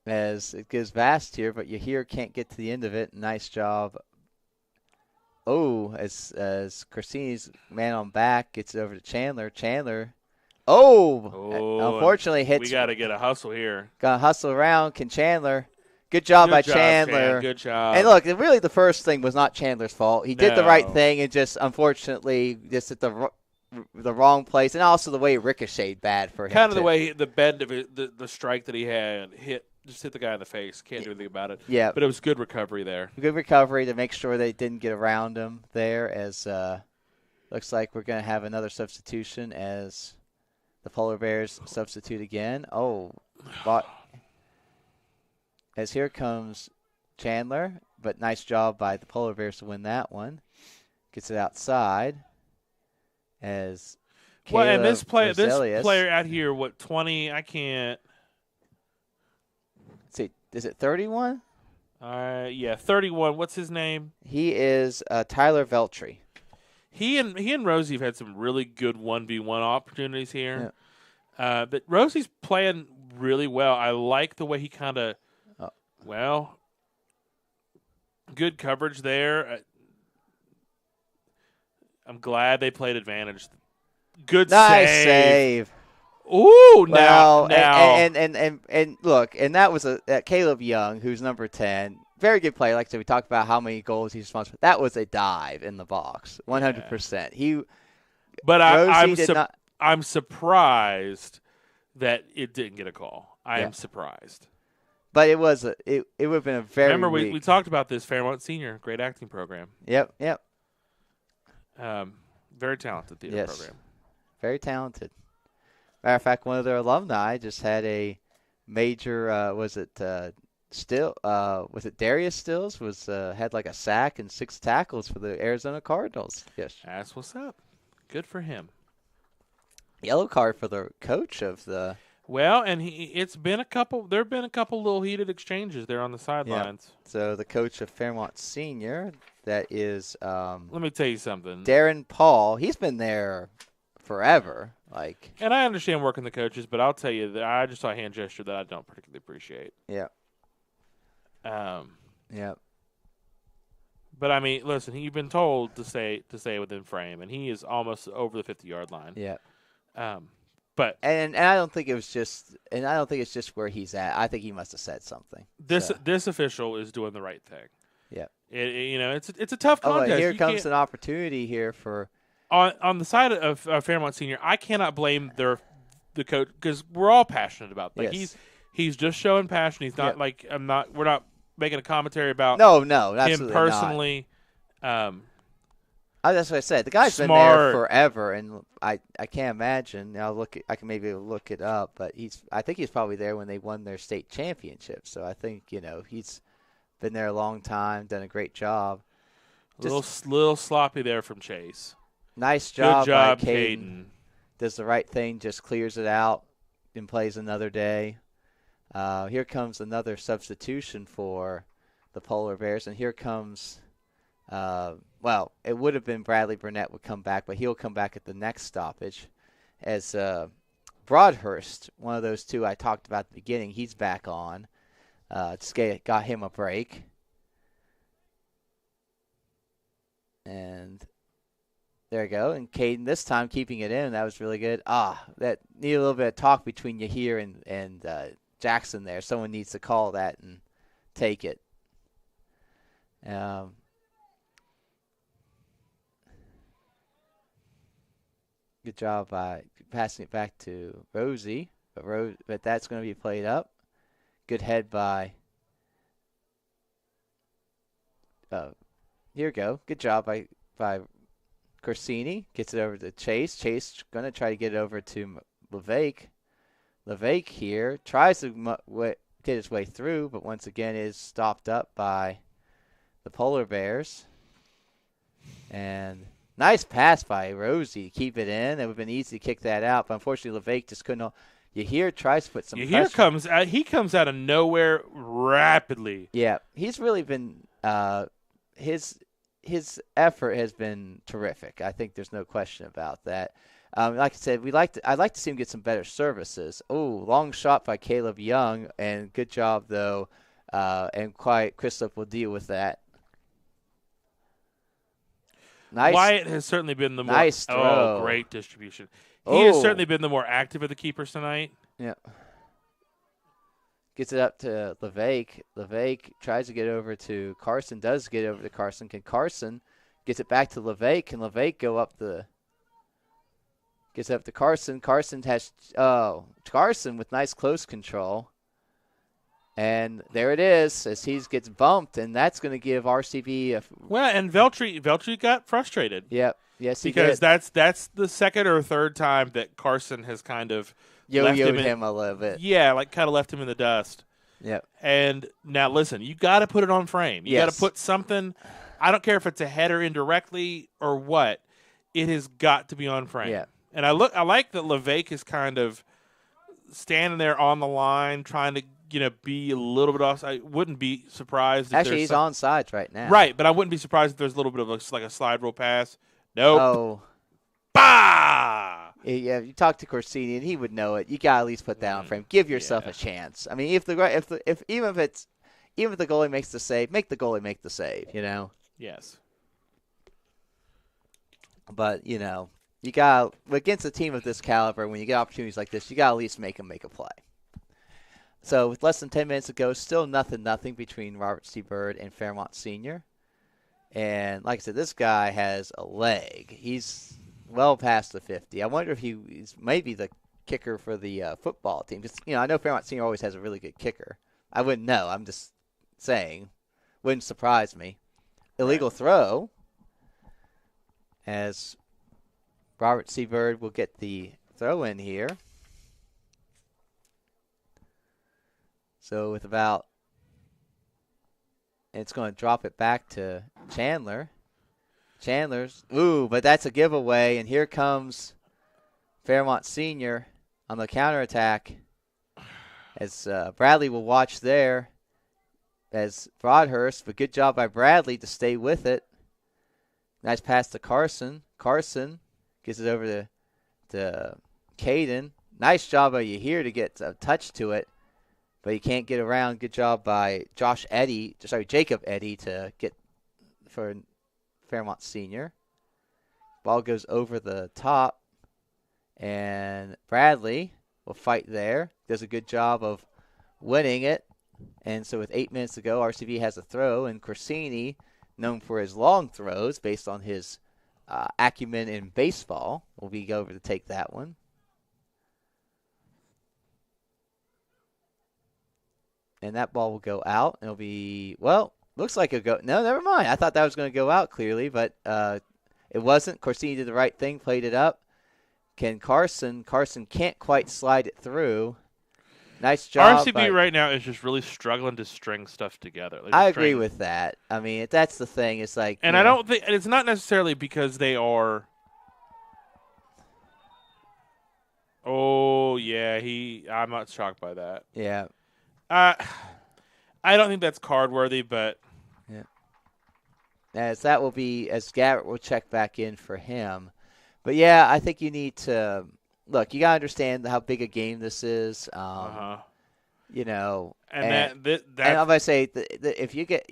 As it goes vast here, but Yahir can't get to the end of it. Nice job. Oh, as Corsini's man on back gets it over to Chandler. Chandler Oh, unfortunately hits. We got to get a hustle here. Got to hustle around. Can Chandler? Good job by Chandler. Chan. Good job. And look, really the first thing was not Chandler's fault. He did the right No. thing and just unfortunately just at the wrong place, and also the way it ricocheted bad for him. Kind of the way the bend of it, the strike that he had just hit the guy in the face. Can't do anything about it. Yeah. But it was good recovery there. Good recovery to make sure they didn't get around him there, as looks like we're going to have another substitution as the Polar Bears substitute again. But as here comes Chandler, but nice job by the Polar Bears to win that one. Gets it outside as Well, and this Roselius. player out here, 20? I can't. Let's see, is it 31? Yeah, 31. What's his name? He is Tyler Veltri. He and Rosie have had some really good 1v1 opportunities here. Yeah. But Rosie's playing really well. I like the way he kind of, good coverage there. I'm glad they played advantage. Good nice save. Ooh, now. Now. And look, and that was Caleb Young, who's number 10. Very good player. Like I said, we talked about how many goals he's responsible for. That was a dive in the box, 100%. Yeah. I'm surprised that it didn't get a call. I am surprised. But it was it would have been a very. Remember we talked about this Fairmont Senior, great acting program. Yep. Very talented theater program. Very talented. Matter of fact, one of their alumni just had a major. Was it Darius Stills had like a sack and 6 tackles for the Arizona Cardinals? Yes. That's what's up. Good for him. Yellow card for the coach of the. Well, and it's been a couple. There've been a couple little heated exchanges there on the sidelines. Yeah. So the coach of Fairmont Senior, that is. Let me tell you something. Darren Paul, he's been there forever. And I understand working the coaches, but I'll tell you that I just saw a hand gesture that I don't particularly appreciate. Yeah. Yeah. But I mean, listen, you've been told to stay within frame, and he is almost over the 50-yard line. Yeah. But and I don't think it was just, and I don't think it's just where he's at. I think he must have said something. This official is doing the right thing. Yeah. It's a tough contest. Here comes an opportunity here for. On the side of Fairmont Senior, I cannot blame the coach because we're all passionate about that. Yes. He's just showing passion. He's not we're not making a commentary about no, him personally. That's what I said. The guy's been there forever, and I can't imagine. I can maybe look it up, but I think he's probably there when they won their state championship. So I think he's been there a long time, done a great job. Little sloppy there from Chase. Nice job, Good job, by Caden. Does the right thing, just clears it out, and plays another day. Here comes another substitution for the Polar Bears, and here comes. It would have been Bradley Burnett would come back, but he'll come back at the next stoppage. As Broadhurst, one of those two I talked about at the beginning, he's back on. Just got him a break. And there you go. And Caden this time keeping it in. That was really good. That need a little bit of talk between Yahir and Jackson there. Someone needs to call that and take it. Good job by passing it back to Rosie, but that's going to be played up. Good head by. Here we go. Good job by Corsini. Gets it over to Chase. Chase going to try to get it over to LeVake. LeVake here tries to get his way through, but once again is stopped up by the Polar Bears. And nice pass by Rosie to keep it in. It would have been easy to kick that out, but unfortunately LeVake just couldn't. Yahir tries to put some pressure. He comes out of nowhere rapidly. Yeah, he's really been his effort has been terrific. I think there's no question about that. Like I said, I'd like to see him get some better services. Oh, long shot by Caleb Young, and good job though. And Christoph will deal with that. Nice. Wyatt has certainly been the nice throw. Great distribution. He has certainly been the more active of the keepers tonight. Yeah. Gets it up to LeVake. LeVake tries to get over to Carson. Does get over to Carson. Can Carson gets it back to LeVake? Can LeVake go up the? Gets it up to Carson. Carson has Carson with nice close control. And there it is as he gets bumped, and that's going to give RCV a. Well, and Veltri got frustrated. Yep. Yes, he because did. that's the second or third time that Carson has kind of yo-yoed him a little bit. Yeah, like kind of left him in the dust. Yep. And now listen, you got to put it on frame. You got to put something. I don't care if it's a header indirectly or what. It has got to be on frame. Yeah. And I like that LeVake is kind of standing there on the line, trying to be a little bit off. I wouldn't be surprised. Actually, he's on sides right now. Right, but I wouldn't be surprised if there's a little bit of a slide rule pass. Nope. Oh. Bah! Yeah, you talk to Corsini and he would know it. You got to at least put that on frame. Give yourself a chance. I mean, even if the goalie makes the save, make the goalie make the save. Yes. But you got against a team of this caliber, when you get opportunities like this, you got to at least make them make a play. So with less than 10 minutes to go, still nothing between Robert C. Byrd and Fairmont Senior. And like I said, this guy has a leg. He's well past the 50. I wonder if he's maybe the kicker for the football team. Just, I know Fairmont Senior always has a really good kicker. I wouldn't know. I'm just saying. Wouldn't surprise me. Illegal throw as Robert C. Byrd will get the throw in here. So with it's going to drop it back to Chandler. But that's a giveaway, and here comes Fairmont Senior on the counterattack as Bradley will watch there as Broadhurst, but good job by Bradley to stay with it. Nice pass to Carson. Carson gives it over to Caden. Nice job by you here to get a touch to it, but he can't get around. Good job by Jacob Eddy to get for Fairmont Senior. Ball goes over the top, and Bradley will fight there. Does a good job of winning it. And so with 8 minutes to go, RCV has a throw, and Corsini, known for his long throws based on his acumen in baseball, will be over to take that one. And that ball will go out. It'll be, looks like it'll go. No, never mind. I thought that was going to go out clearly, but it wasn't. Corsini did the right thing, played it up. Carson can't quite slide it through. Nice job. RCB right now is just really struggling to string stuff together. I agree with that. I mean, that's the thing. It's like, and I don't think it's not necessarily because they are. Oh yeah, I'm not shocked by that. Yeah. I don't think that's card worthy, but yeah. As that will be, as Gabbert will check back in for him. But yeah, I think you need to look. You gotta understand how big a game this is. And I'm gonna say that if you get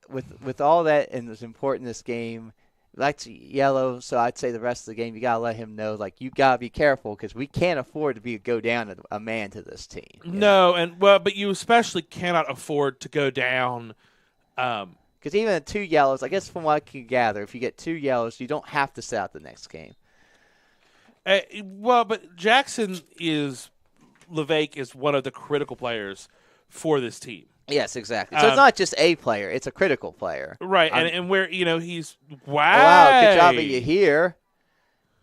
with all that and it's important in this game. That's yellow, so I'd say the rest of the game you gotta let him know, you gotta be careful because we can't afford to go down a man to this team. No, but you especially cannot afford to go down. Because even at 2 yellows, I guess from what I can gather, if you get 2 yellows, you don't have to sit out the next game. But LeVake is one of the critical players for this team. Yes, exactly. So it's not just a player; it's a critical player, right? And where he's wow, good job of you here.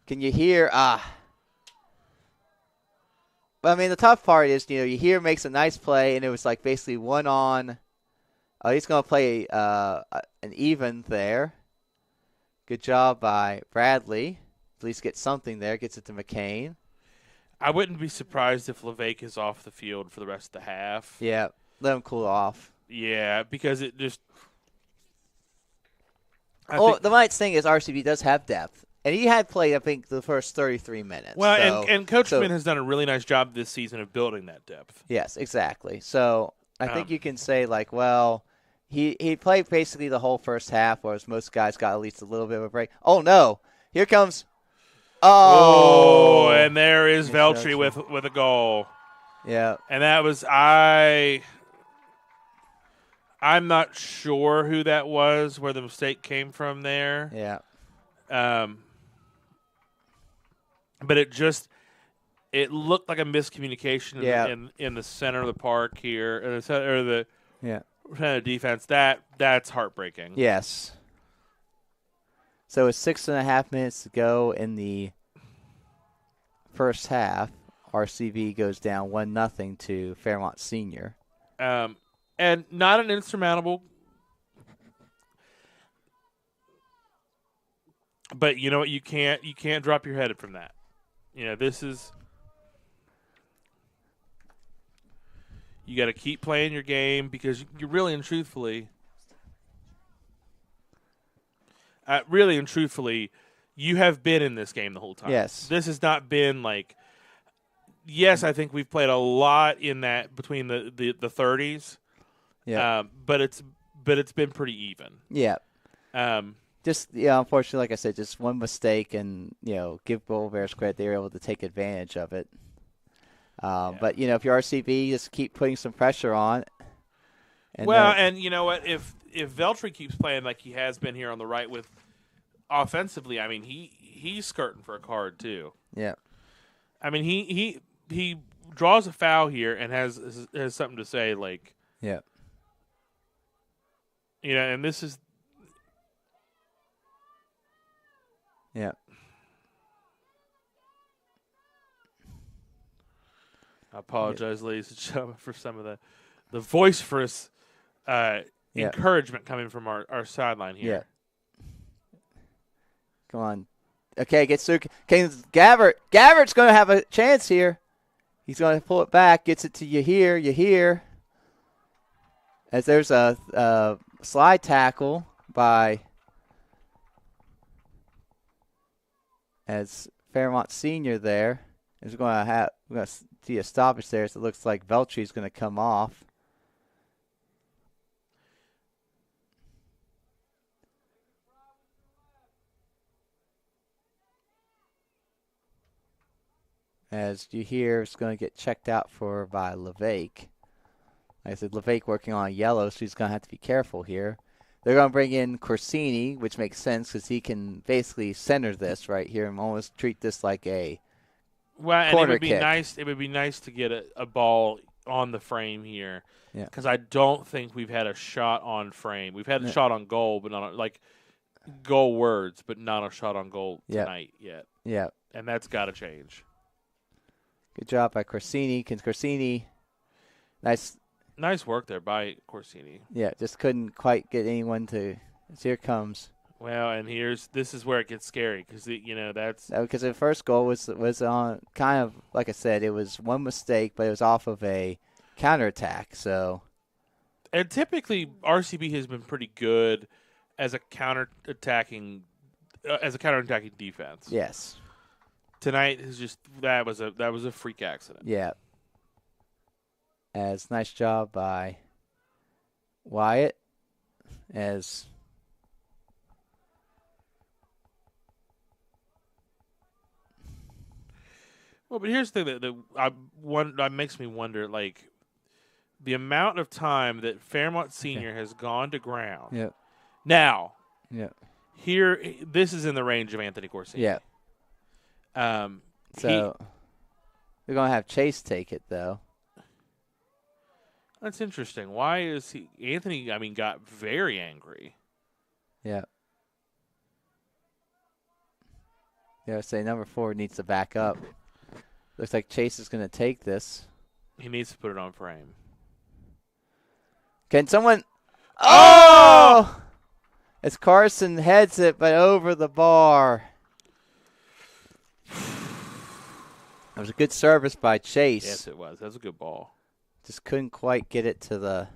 Can you hear? Well, I mean, the tough part is you hear makes a nice play, and it was basically one on. Oh, he's going to play an even there. Good job by Bradley. At least get something there. Gets it to McCain. I wouldn't be surprised if LeVake is off the field for the rest of the half. Yeah. Let him cool off. Yeah, because it just. The nice thing is RCB does have depth, and he had played, I think, the first 33 minutes. Well, and Coach Finn has done a really nice job this season of building that depth. Yes, exactly. So I think you can say he played basically the whole first half, whereas most guys got at least a little bit of a break. Oh no! Here comes Oh, and there is Yes, Veltri Veltri. with a goal. Yeah. And that was I'm not sure who that was, where the mistake came from there. Yeah. But it looked like a miscommunication Yeah. in the center of the park here, or the center of the Yeah. center of defense. That's heartbreaking. Yes. So with 6.5 minutes to go in the first half, RCV goes down 1-0 to Fairmont Senior. And not an insurmountable. But you know what? You can't drop your head from that. You know, this is. You got to keep playing your game because you really and truthfully, you have been in this game the whole time. Yes. This has not been like. Yes, I think we've played a lot in that between the 30s. Yeah. But it's been pretty even. Yeah. Just unfortunately, like I said, just one mistake, and give Bull Bears credit, they were able to take advantage of it. But if you're RCB, just keep putting some pressure on. And you know what? If Veltri keeps playing like he has been here on the right with offensively, I mean he's skirting for a card too. Yeah. I mean he draws a foul here and has something to say like. Yeah. And this is. Yeah. I apologize, ladies and gentlemen, for some of the vociferous encouragement coming from our sideline here. Yeah. Come on. Okay, gets through. Okay, Gabbert. Gabbert's going to have a chance here. He's going to pull it back. Gets it to Yahir. As there's a slide tackle by as Fairmont Senior there. We're going to see a stoppage there. So it looks like Veltri is going to come off. As you hear, it's going to get checked out by LeVake. Like I said, LeVake working on yellow, so he's going to have to be careful here. They're going to bring in Corsini, which makes sense because he can basically center this right here and almost treat this like a and corner it would be kick. nice. It would be nice to get a ball on the frame here, because Yeah. I don't think we've had a shot on frame. We've had a shot on goal, but not goal words, but not a shot on goal tonight yet. Yeah, and that's got to change. Good job by Corsini. Corsini, nice work there by Corsini. Yeah, just couldn't quite get anyone to. Here it comes. Well, and this is where it gets scary because that's because the first goal was on kind of like I said, it was one mistake, but it was off of a counterattack. So, and typically RCB has been pretty good as a counterattacking defense. Yes. Tonight is just that was a freak accident. Yeah. As nice job by Wyatt. Well, but here's the thing that makes me wonder, like the amount of time that Fairmont Senior has gone to ground. Yeah. Now. Yeah. Here, this is in the range of Anthony Corsini. Yeah. So we're gonna have Chase take it though. That's interesting. Why is Anthony? I mean, got very angry. Yeah. Yeah. Say number 4 needs to back up. Looks like Chase is gonna take this. He needs to put it on frame. Can someone? Oh! As Carson heads it, but over the bar. That was a good service by Chase. Yes, it was. That was a good ball. Just couldn't quite get it to the.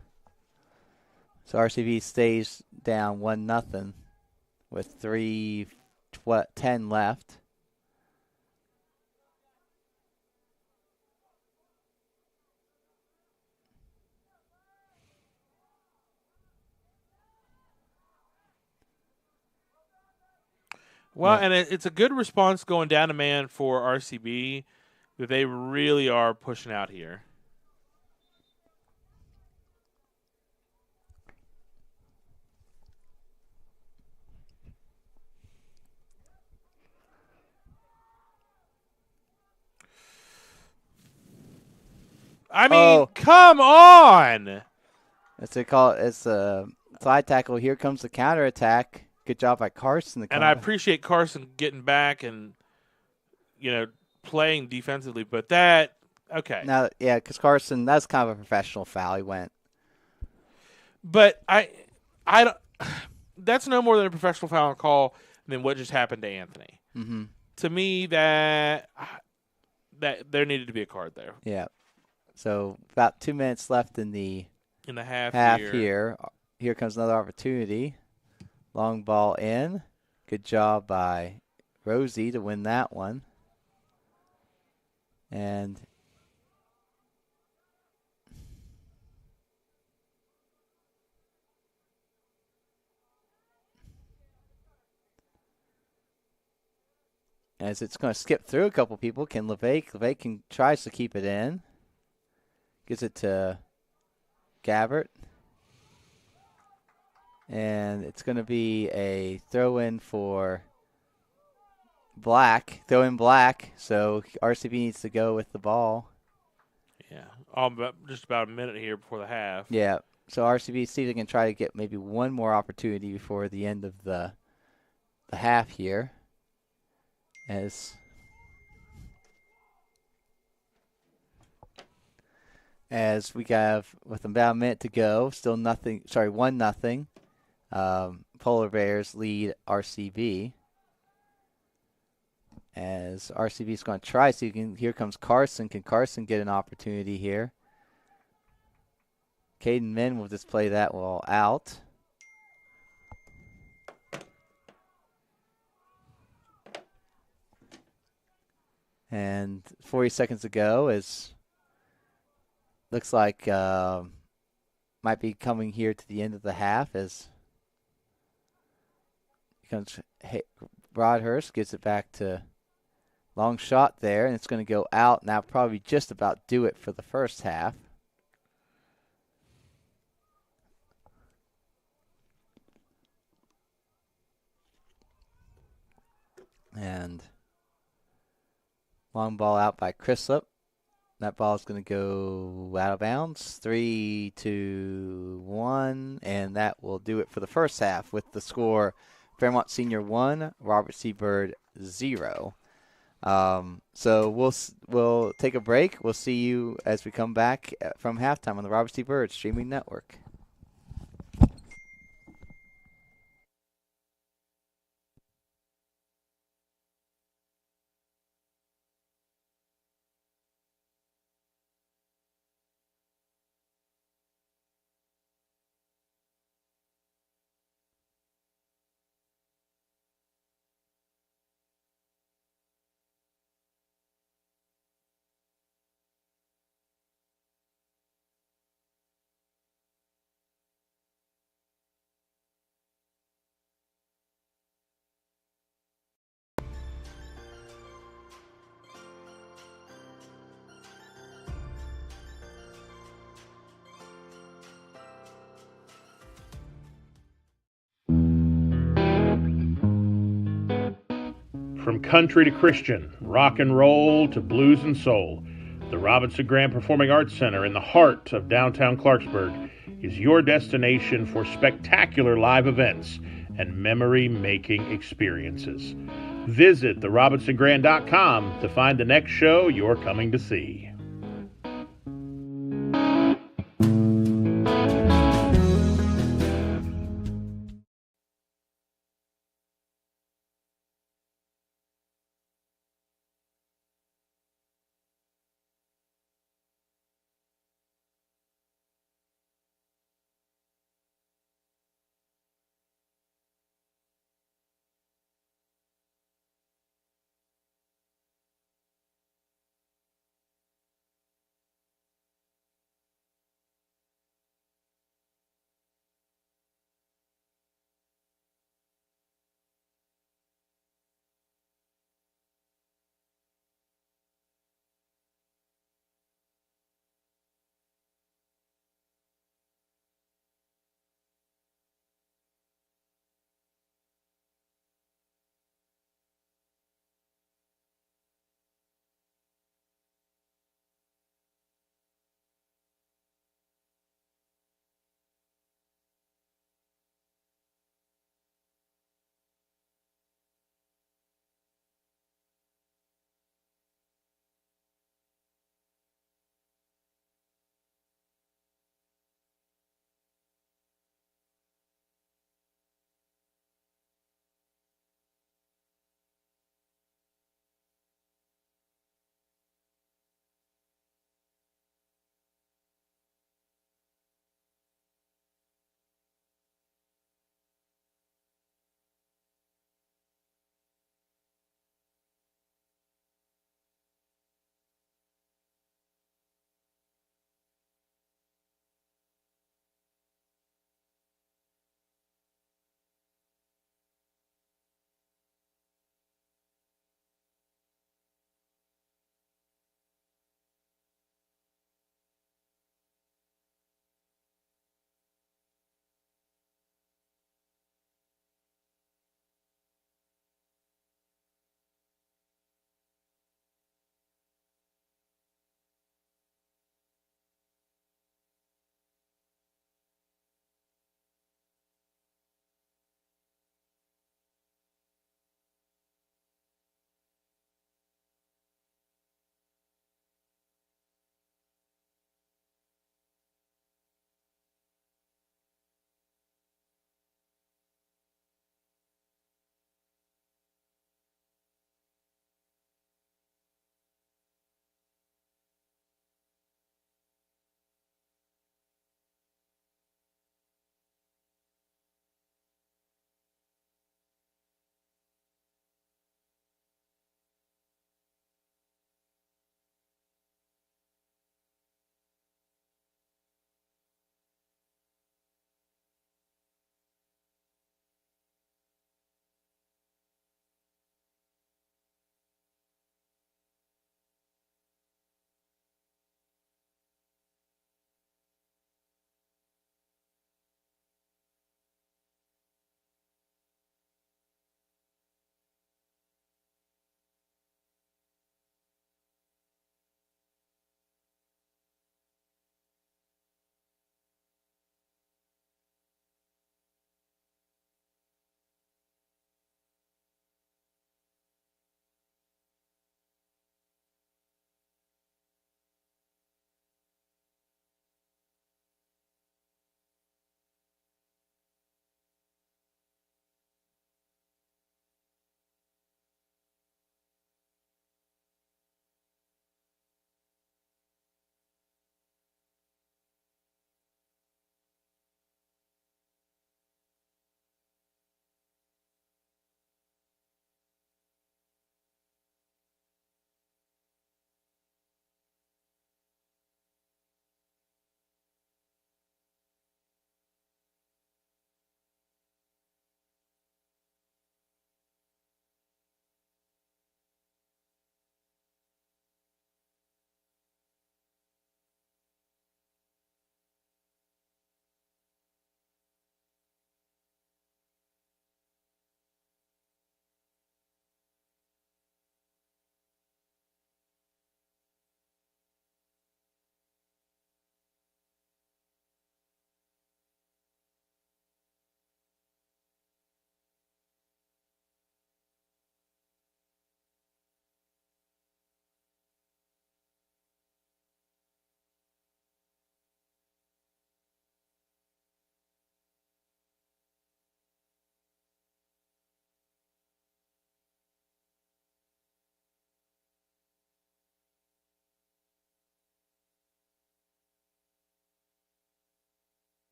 So RCV stays down 1-0 with 3:10 left. Well, Yeah. and it's a good response going down a man for RCB that they really are pushing out here. I mean, come on! It's a slide tackle. Here comes the counterattack. Good job by Carson. And I appreciate Carson getting back and, playing defensively, but that, okay. Now, yeah, because Carson, that's kind of a professional foul. He went. But I don't, that's no more than a professional foul call than what just happened to Anthony. Mm-hmm. To me, that there needed to be a card there. Yeah. So about 2 minutes left in the half here. Here comes another opportunity. Long ball in. Good job by Rosie to win that one. And as it's going to skip through a couple people, can LeVay tries to keep it in. Gives it to Gabbert. And it's going to be a throw-in for Black. Throw-in Black, so RCB needs to go with the ball. Yeah, just about a minute here before the half. Yeah, so RCB see if they can try to get maybe one more opportunity before the end of the half here. As we have, with about a minute to go, still nothing. Sorry, 1-0. Polar Bears lead RCB. As RCB is going to try, here comes Carson. Can Carson get an opportunity here? Caden Min will just play that ball out. And 40 seconds to go looks like might be coming here to the end of the half as comes Broadhurst, gets it back to long shot there, and it's going to go out. Now probably just about do it for the first half. And long ball out by Chrislip. That ball is going to go out of bounds. 3-2-1, and that will do it for the first half with the score Fairmont Senior 1, Robert C. Byrd 0. So we'll take a break. We'll see you as we come back from halftime on the Robert C. Byrd Streaming Network. From country to Christian, rock and roll to blues and soul, the Robinson Grand Performing Arts Center in the heart of downtown Clarksburg is your destination for spectacular live events and memory-making experiences. Visit therobinsongrand.com to find the next show you're coming to see.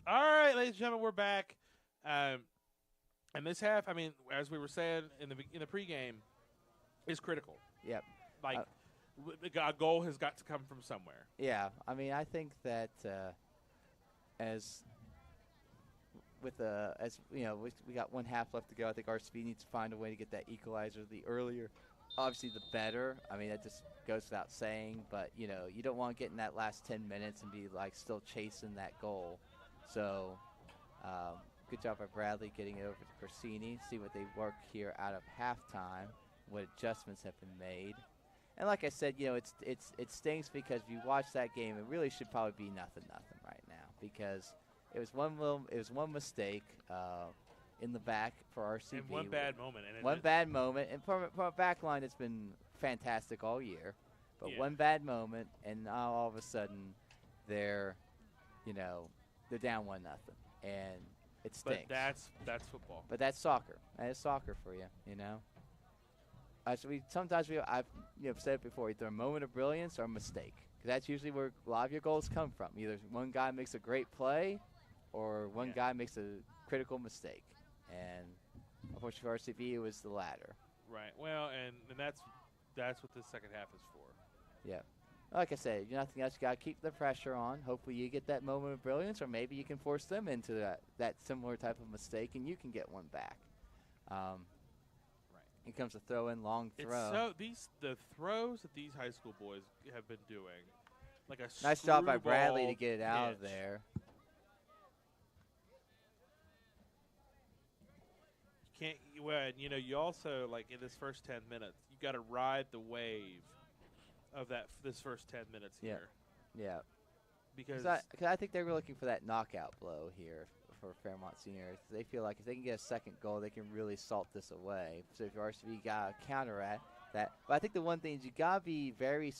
All right, ladies and gentlemen, we're back. And this half, I mean, as we were saying in the pregame, is critical. Yep. Like, a goal has got to come from somewhere. Yeah. I mean, I think that as we got one half left to go. I think RCB needs to find a way to get that equalizer. The earlier, obviously, the better. I mean, that just goes without saying. But you don't want to get in that last 10 minutes and be like still chasing that goal. So, good job by Bradley getting it over to Corsini. See what they work here out of halftime. What adjustments have been made. And like I said, it stings because if you watch that game, it really should probably be nothing right now because it was one mistake in the back for RCB. And one bad moment. One bad moment. And from a back line, it's been fantastic all year. But one bad moment, and now all of a sudden they're down 1-0. And it stinks. But that's football. But that's soccer. That is soccer for you, So I've said it before, either a moment of brilliance or a mistake. Because that's usually where a lot of your goals come from. Either one guy makes a great play or one guy makes a critical mistake. And unfortunately for RCB, it was the latter. Right. Well, and that's what the second half is for. Yeah. Like I said, nothing else. You got to keep the pressure on. Hopefully you get that moment of brilliance, or maybe you can force them into that similar type of mistake, and you can get one back. Here comes a throw-in, long throw. The throws that these high school boys have been doing, like a nice job by Bradley to get it out of there. You also, like, in this first 10 minutes, you got to ride the wave of this first 10 minutes here. Yeah. Because I think they were looking for that knockout blow here for Fairmont Senior. They feel like if they can get a second goal, they can really salt this away. So if your RCB got to counteract that. But I think the one thing is you got to be very,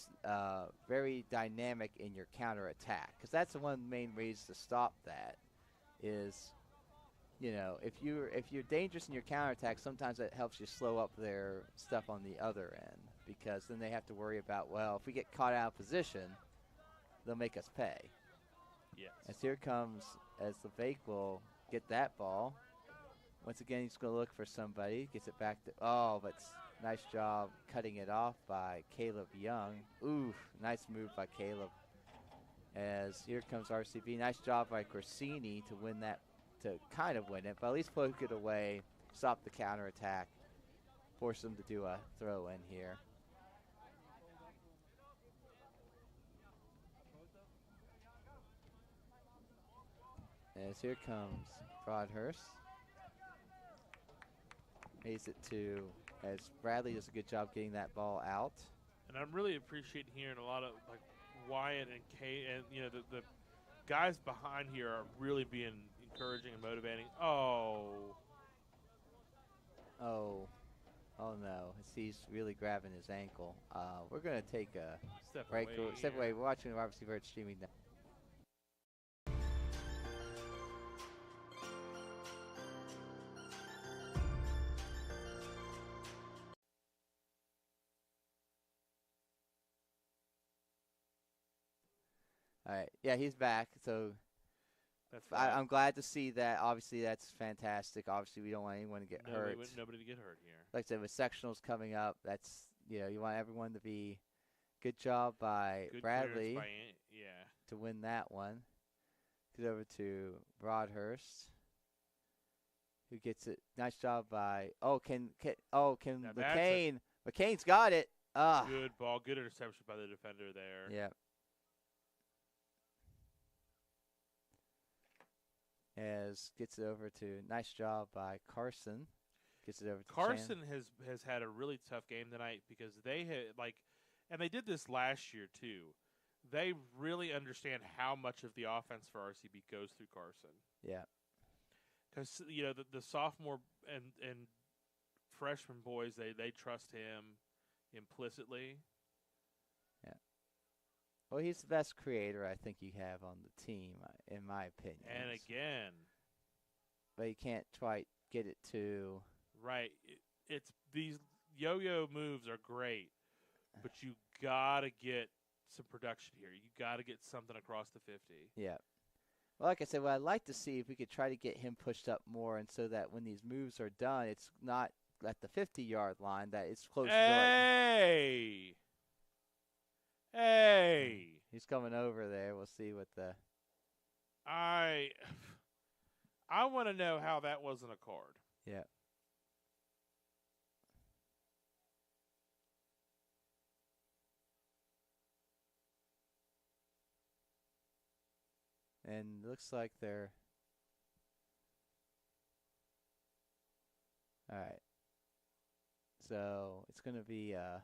very dynamic in your counterattack, because that's the one of the main reasons to stop that is, if you're dangerous in your counterattack, sometimes that helps you slow up their stuff on the other end, because then they have to worry about, well, if we get caught out of position, they'll make us pay. Yes. As here comes, as LeVake will get that ball. Once again, he's going to look for somebody. Gets it back to, but nice job cutting it off by Caleb Young. Oof, nice move by Caleb. As here comes RCB. Nice job by Corsini to win that, to kind of win it, but at least poke it away, stop the counterattack, force them to do a throw in here. As here comes Broadhurst. Pays it to, as Bradley does a good job getting that ball out. And I'm really appreciating hearing a lot of, like, Wyatt and Kate, and, the guys behind here are really being encouraging and motivating. Oh no, he's really grabbing his ankle. We're going to take a step break. away. Step away. We're watching the RCB Bird streaming now. All right. Yeah, he's back. So I'm glad to see that. Obviously, that's fantastic. Obviously, we don't want anyone to get hurt. Nobody to get hurt here. Like I said, with sectionals coming up, that's, you want everyone to be good job by Bradley to win that one. Goes over to Broadhurst, who gets it. Nice job by McCain. McCain's got it. Good ball. Good interception by the defender there. Yeah. As gets it over to, nice job by Carson. Gets it over to Carson has had a really tough game tonight because they had, and they did this last year too. They really understand how much of the offense for RCB goes through Carson. Yeah. Because, the sophomore and freshman boys, they trust him implicitly. Yeah. Well, he's the best creator I think you have on the team, in my opinion. And again. But you can't quite get it to. Right. It's these yo-yo moves are great, but you got to get some production here. You got to get something across the 50. Yeah. Well, like I said, what I'd like to see if we could try to get him pushed up more, and so that when these moves are done, it's not at the 50-yard line, that it's close to Hey! Hey! He's coming over there. We'll see what the. I want to know how that wasn't a card. Yeah. And it looks like they're. All right. So it's going to be. I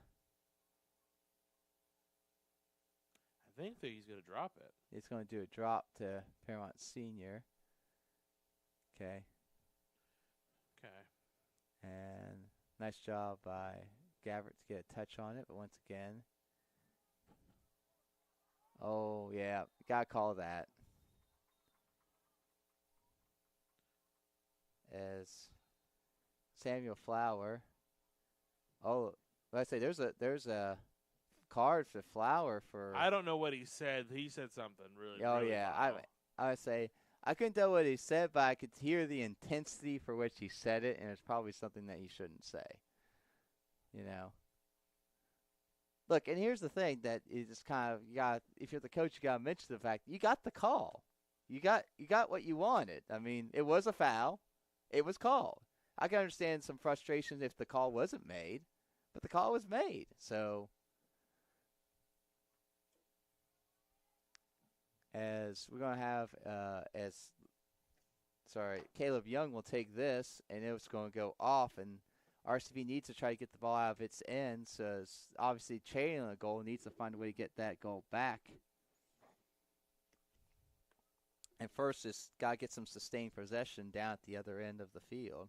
think that he's going to drop it. It's going to do a drop to Fairmont Senior. Okay. Okay. And nice job by Gabbert to get a touch on it, but once again. Oh, yeah. Got to call that. As Samuel Flower. Oh, let's say there's a card for Flower for. I don't know what he said. He said something really. Oh really yeah, wild. I would say I couldn't tell what he said, but I could hear the intensity for which he said it, and it's probably something that he shouldn't say. You know. Look, and here's the thing that is just kind of if you're the coach, you got to mention the fact you got the call. You got what you wanted. I mean, it was a foul. It was called. I can understand some frustration if the call wasn't made, but the call was made. So, as we're going to have, Caleb Young will take this, and it's going to go off, and RCV needs to try to get the ball out of its end, so it's obviously trailing a goal, needs to find a way to get that goal back. And first, just got to get some sustained possession down at the other end of the field.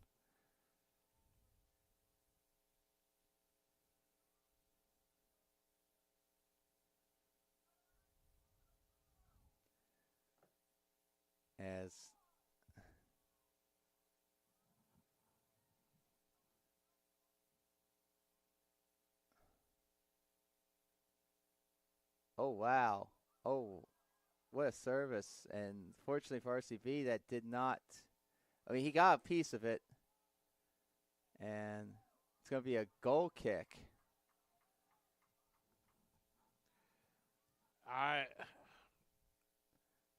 As oh, wow. Oh, what a service. And fortunately for RCV, that did not. I mean, he got a piece of it. And it's going to be a goal kick.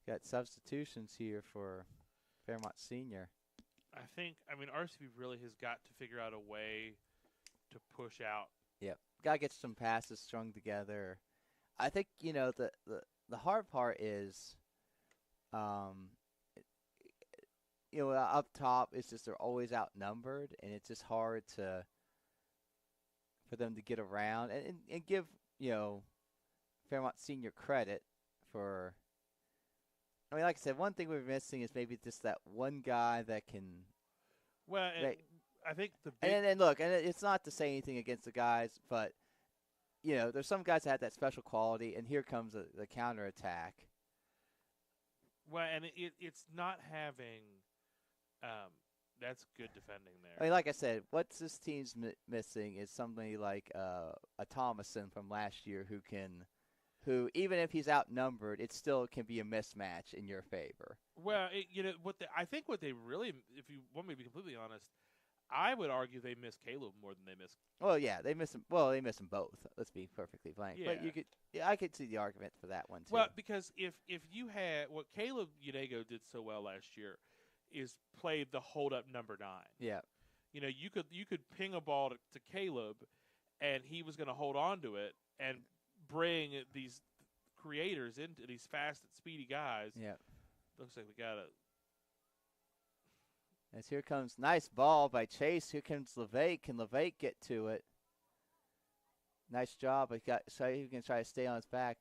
Got substitutions here for Fairmont Senior. I mean, RCB really has got to figure out a way to push out. Yep. Got to get some passes strung together. I think, the hard part is, up top, it's just they're always outnumbered, and it's just hard for them to get around and give, Fairmont Senior credit for. I mean, like I said, one thing we're missing is maybe just that one guy that can. Well, I think the big. And look, and it's not to say anything against the guys, but there's some guys that have that special quality, and here comes the counterattack. Well, and it's not having. That's good defending there. I mean, like I said, what this team's missing is somebody like a Thomason from last year who even if he's outnumbered, it still can be a mismatch in your favor. Well, I think what they really, if you want me to be completely honest, I would argue they miss Caleb more than they miss. Well, yeah, they miss him. Well, they miss them both. Let's be perfectly blank. Yeah. But I could see the argument for that one too. Well, because if you had what Caleb Unego did so well last year, is played the hold up number 9. Yeah. You could ping a ball to Caleb, and he was going to hold on to it and bring these creators into these fast and speedy guys. Yeah. Looks like we got a. As here comes nice ball by Chase. Here comes LeVake. Can LeVake get to it? Nice job. So he can try to stay on his back.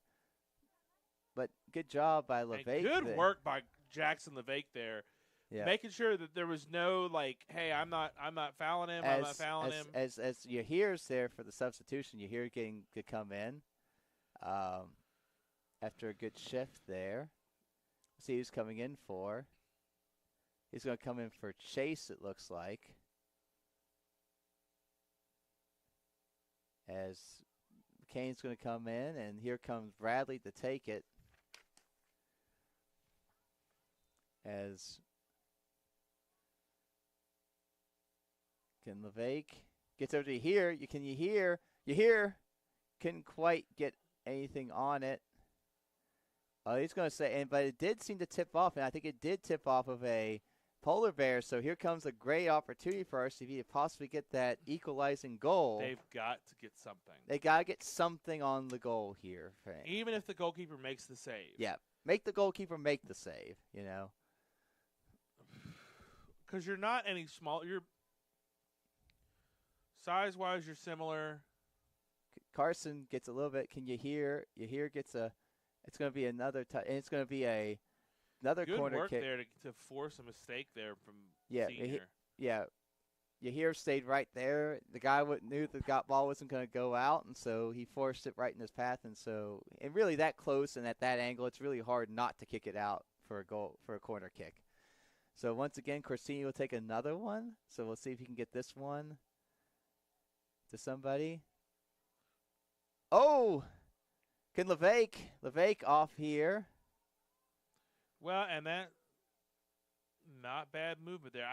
But good job by LeVake. Good work by Jackson LeVake there. Yeah. Making sure that there was no hey, I'm not fouling him. I'm not fouling him. As your hears there for the substitution, you hear getting to come in. After a good shift there. See who's coming in for. He's going to come in for Chase, it looks like. As Kane's going to come in, and here comes Bradley to take it. as Ken LeVake gets over to here. You hear, couldn't quite get anything on it. Oh, he's going to say, but it did seem to tip off, and I think it did tip off of a polar bear. So here comes a great opportunity for RCV to possibly get that equalizing goal. They've got to get something. They got to get something on the goal here, Frank. Even if the goalkeeper makes the save. Yeah, make the goalkeeper make the save, you know. Because you're not any small. You're size-wise, you're similar. Carson gets a little bit. Can you hear? You hear gets a. It's going to be another and it's going to be another Good corner work kick. there to force a mistake there from Yeah, Senior. Yeah. You hear stayed right there. The guy knew the ball wasn't going to go out, and so he forced it right in his path. And really that close and at that angle, it's really hard not to kick it out for a goal, for a corner kick. So once again, Corsini will take another one. So we'll see if he can get this one to somebody. Oh! Can LeVake off here. Well, and that not bad movement there.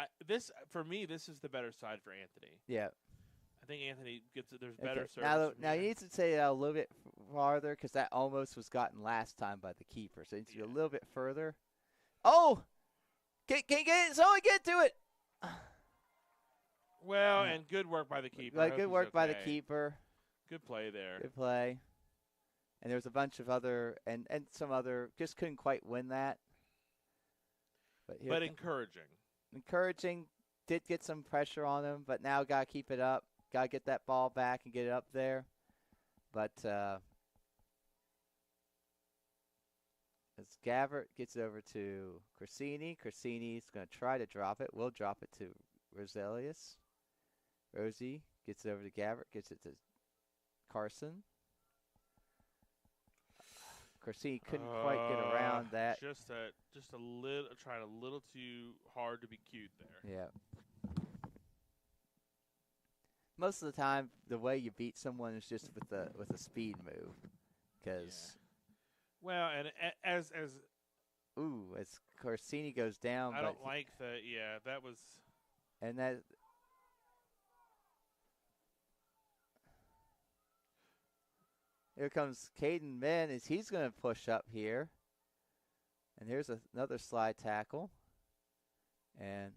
For me, this is the better side for Anthony. Yeah. I think Anthony gets it. There's better service. Now you need to say that a little bit farther because that almost was gotten last time by the keeper. So it needs to be a little bit further. Oh! Can get it? Someone get to it! Well, and good work by the keeper. Good work by the keeper. Good play there. Good play. And there's a bunch of other and some other just couldn't quite win that. But encouraging. Encouraging. Did get some pressure on him, but now got to keep it up. Got to get that ball back and get it up there. But as Gabbert gets it over to Corsini, Corsini's going to try to drop it. Will drop it to Roselius. Rosie gets it over to Gabbert, gets it to Carson. Corsini couldn't quite get around that. Just a little, trying a little too hard to be cute there. Yeah. Most of the time, the way you beat someone is just with a speed move, because. Yeah. Well, and as Corsini goes down. I don't like that was. And that. Here comes Caden Min as he's going to push up here. And here's another slide tackle. And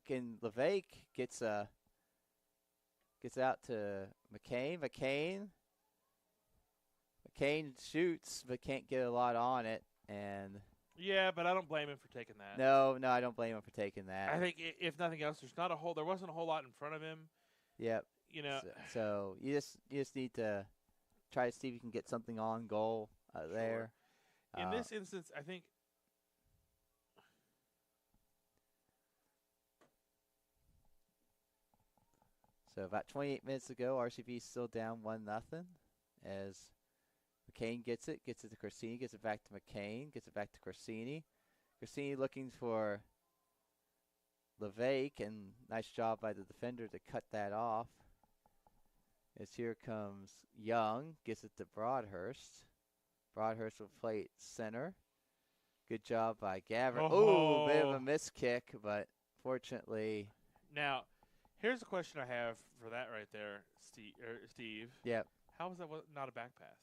LeVake gets out to McCain. McCain shoots but can't get a lot on it. And yeah, but I don't blame him for taking that. No, I don't blame him for taking that. I think if nothing else, there wasn't a whole lot in front of him. Yep. You know, so you just need to try to see if you can get something on goal there. In this instance, I think. So about 28 minutes ago, RCV is still down 1-0 as McCain gets it to Corsini, gets it back to McCain, gets it back to Corsini. Corsini looking for LeVake, and nice job by the defender to cut that off. As here comes Young, gets it to Broadhurst. Broadhurst will play it center. Good job by Gabbert. Oh, bit of a missed kick, but fortunately. Now, here's a question I have for that right there, Steve. Yep. How was that not a back pass?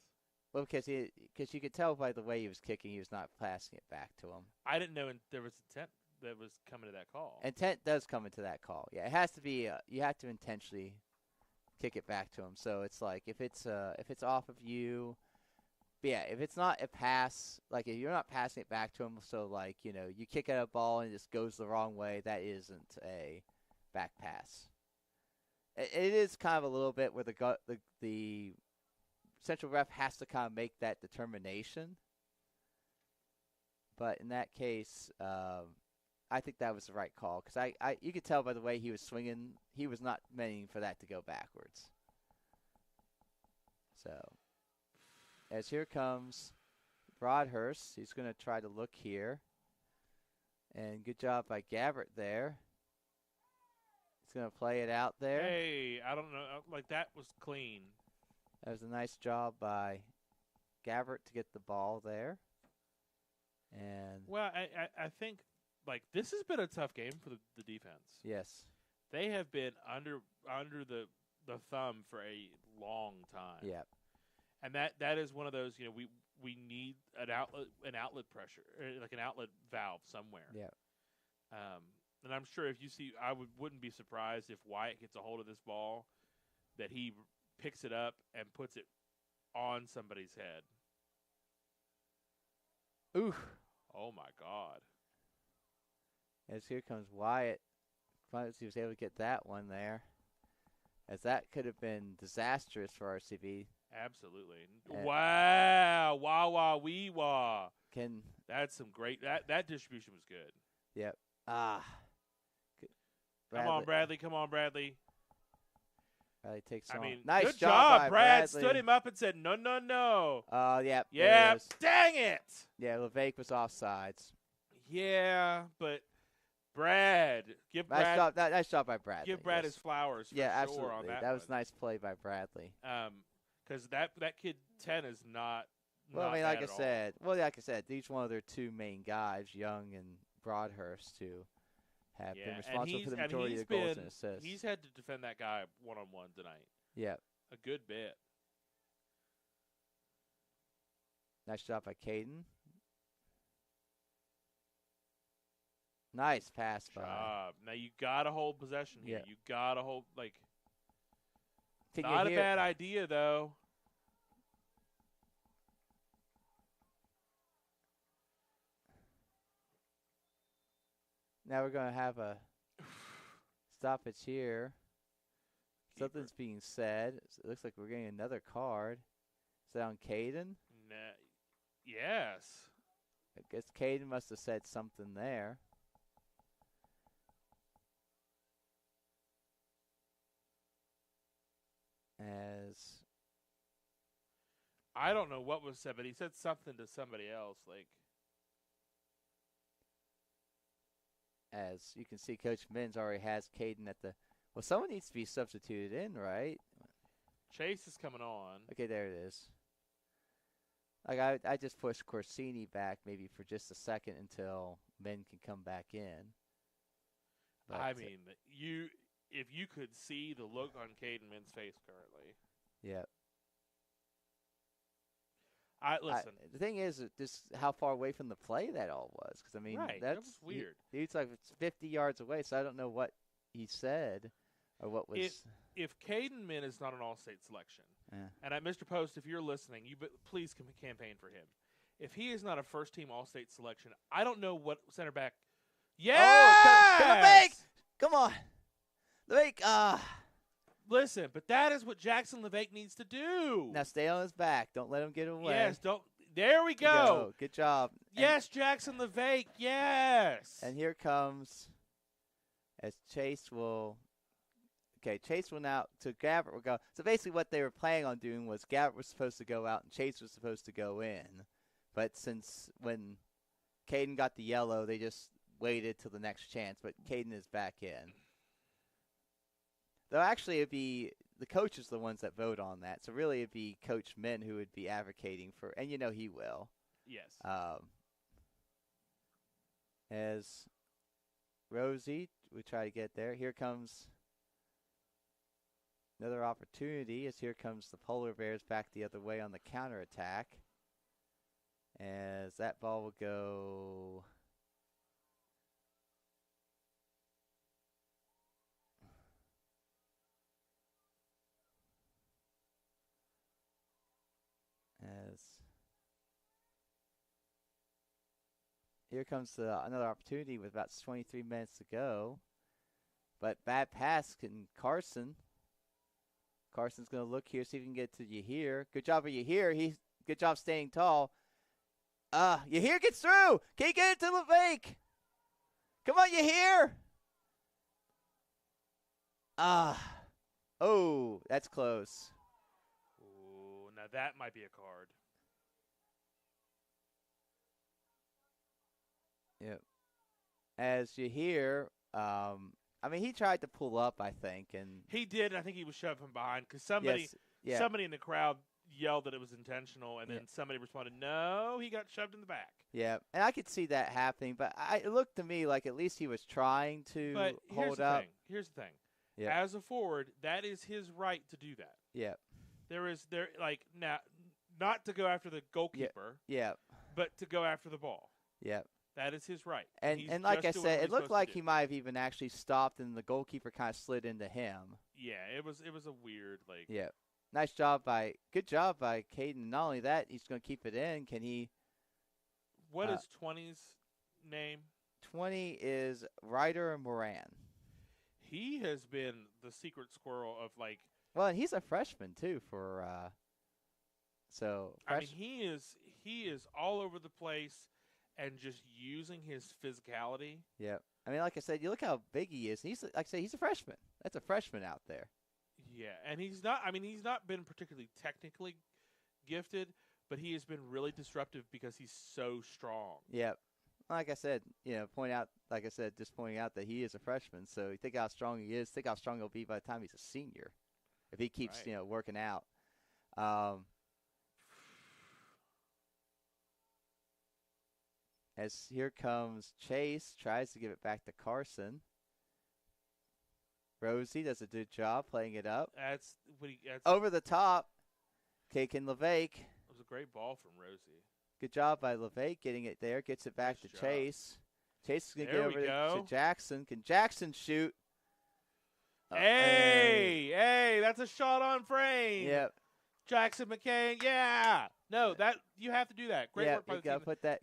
Well, because you could tell by the way he was kicking, he was not passing it back to him. I didn't know there was intent that was coming to that call. Intent does come into that call. Yeah, it has to be. You have to intentionally kick it back to him. So it's like if it's off of you, but yeah, if it's not a pass, like if you're not passing it back to him, so like you kick at a ball and it just goes the wrong way, that isn't a back pass. It is kind of a little bit where the central ref has to kind of make that determination. But in that case, I think that was the right call because you could tell by the way he was swinging, he was not meaning for that to go backwards. So, as here comes Broadhurst, he's going to try to look here. And good job by Gabbert there. He's going to play it out there. Hey, I don't know. Like, that was clean. That was a nice job by Gabbert to get the ball there. And well, I think like this has been a tough game for the defense. yes. They have been under the thumb for a long time. Yeah. And that is one of those, we need an outlet pressure, like an outlet valve somewhere. Yeah. And I'm sure if you see, wouldn't be surprised if Wyatt gets a hold of this ball, that he picks it up and puts it on somebody's head. Ooh. Oh my God. As here comes Wyatt. He was able to get that one there. As that could have been disastrous for RCB. Absolutely. Wow. Wah, wah, wee, wah. That's some great. That distribution was good. Yep. Come on, Bradley. Come on, Bradley. Bradley takes I mean, nice good job job. by Brad Bradley. stood him up and said, no, no, no. Yep. Yeah. Dang it. Yeah, LeVake was offsides. Yeah, but Brad, Nice job by Bradley. Give Brad his flowers. For sure absolutely. On that was a nice play by Bradley. Because that kid 10 is not. Well, not I mean, like I said, each one of their two main guys, Young and Broadhurst, who have been responsible for the majority of the goals and assists. He's had to defend that guy one-on-one tonight. Yeah. A good bit. Nice job by Caden. Nice pass by. Now you gotta hold possession here. Yeah. You gotta hold Can not you a hear, bad idea though. Now we're gonna have a stoppage here. Something's being said. It looks like we're getting another card. Is that on Caden? Nah, yes. I guess Caden must have said something there. As I don't know what was said, but he said something to somebody else. As you can see, Coach Mins already has Caden at the. Well, someone needs to be substituted in, right? Chase is coming on. Okay, there it is. Like I just pushed Corsini back maybe for just a second until Men can come back in. But, I mean, if you could see the look on Caden Min's face currently. Yeah. Listen. The thing is, just how far away from the play that all was. Because I mean, right, that was weird. He's like it's 50 yards away, so I don't know what he said or what was. If Caden Min is not an All-State selection, and Mr. Post, if you're listening, please campaign for him. If he is not a first-team All-State selection, I don't know what center back. Yeah, come on, LeVake. Listen, but that is what Jackson LeVake needs to do. Now stay on his back. Don't let him get away. Yes, don't. There we go. Good job. Yes, Jackson LeVake. Yes. And here comes as Chase will. Okay, Chase will now to Gabbert will go. So basically, what they were planning on doing was Gabbert was supposed to go out and Chase was supposed to go in, but since when Caden got the yellow, they just waited till the next chance. But Caden is back in. Though actually, it'd be the coaches the ones that vote on that. So really, it'd be Coach Min who would be advocating for, and he will. Yes. As Rosie, we try to get there. Here comes another opportunity. As here comes the Polar Bears back the other way on the counterattack. As that ball will go. As here comes another opportunity with about 23 minutes to go. But bad pass in Carson. Carson's going to look here, see if he can get to Yahir. Good job of Yahir. Good job staying tall. Yahir gets through. Can he get it to LeVake? Come on, Yahir. Oh, that's close. Now that might be a card. Yep. As you hear, he tried to pull up, I think, and he did. I think he was shoved from behind because somebody in the crowd yelled that it was intentional, and then somebody responded, "No, he got shoved in the back." Yeah, and I could see that happening, but it looked to me like at least he was trying to But hold up. Here's the thing. Yeah. As a forward, that is his right to do that. Yeah. Now, not to go after the goalkeeper. Yeah. But to go after the ball. Yeah. That is his right. And like I said, it looked like he might have even actually stopped, and the goalkeeper kind of slid into him. Yeah, it was a weird Yeah. Good job by Caden. Not only that, he's going to keep it in. Can he? What is 20's name? 20 is Ryder Moran. He has been the secret squirrel of Well, and he's a freshman too for. I mean, he is all over the place, and just using his physicality. Yeah, I mean, like I said, you look how big he is. He's he's a freshman. That's a freshman out there. Yeah, and he's not been particularly technically gifted, but he has been really disruptive because he's so strong. Yeah. Like I said, just pointing out that he is a freshman. So you think how strong he is. Think how strong he'll be by the time he's a senior, if he keeps working out. As here comes Chase, tries to give it back to Carson. Rosie does a good job playing it up. That's over the top. Kaken LeVake. It was a great ball from Rosie. Good job by LeVake getting it there. Gets it back to Chase. Chase is going to get over to Jackson. Can Jackson shoot? Hey, that's a shot on frame. Yep. Jackson McCain, yeah. No, that you have to do that. Great work by the team.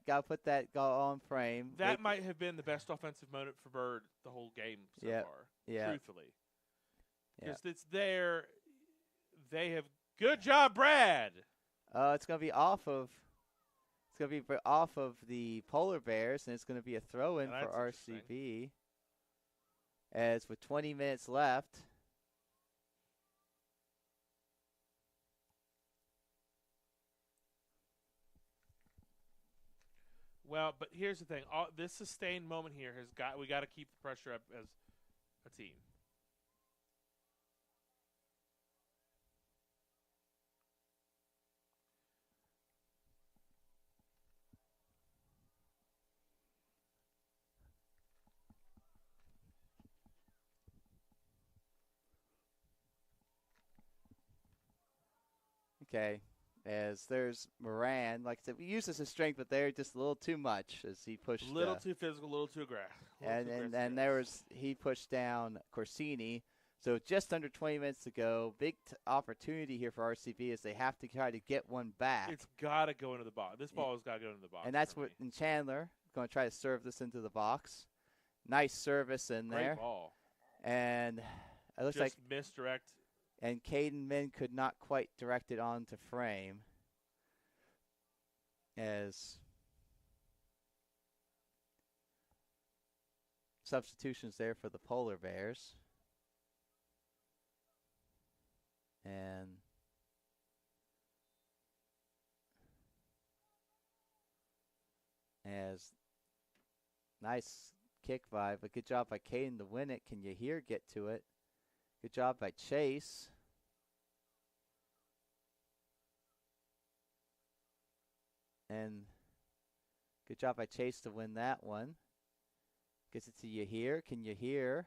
Gotta put that goal on frame. That might have been the best offensive moment for Bird the whole game so far. Yeah. Truthfully. Because it's there. They have good job, Brad. It's gonna be off of the Polar Bears, and it's gonna be a throw in for RCB. As with 20 minutes left. Well, but here's the thing. This sustained moment here we got to keep the pressure up as a team. Okay. As there's Moran, like I said, we use this as strength, but they're just a little too much as he pushed. A little too physical, a little too aggressive. And he pushed down Corsini. So just under 20 minutes to go. Big opportunity here for RCB as they have to try to get one back. It's got to go into the box. This ball has got to go into the box. And that's what and Chandler going to try to serve this into the box. Nice service in there. Great ball. And it looks just misdirect. And Caden Min could not quite direct it onto frame. As substitutions there for the Polar Bears. And as nice kick by, but good job by Caden to win it. Can you get to it? Good job by Chase. And good job by Chase to win that one. Gets it to Yahir. Can Yahir?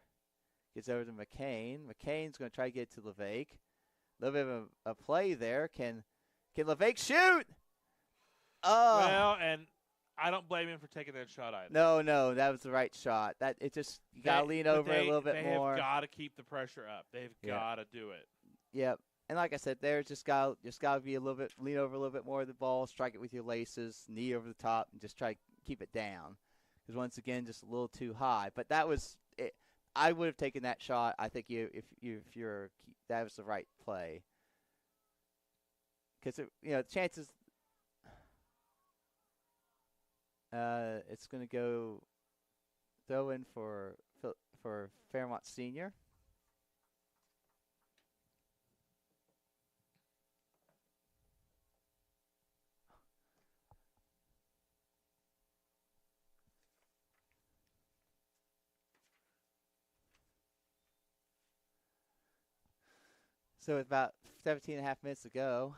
Gets over to McCain. McCain's going to try to get it to LeVake. A little bit of a play there. Can LeVake shoot? Oh. Well, and I don't blame him for taking that shot either. No, that was the right shot. You got to lean over a little bit more. They have got to keep the pressure up. They've got to do it. Yep. And like I said, there just got to be lean over a little bit more of the ball, strike it with your laces, knee over the top, and just try to keep it down. Because once again, just a little too high. But that was it. I would have taken that shot. I think that was the right play. Because the chances. It's going to go throw in for Fairmont Senior. So with about 17 and a half minutes to go.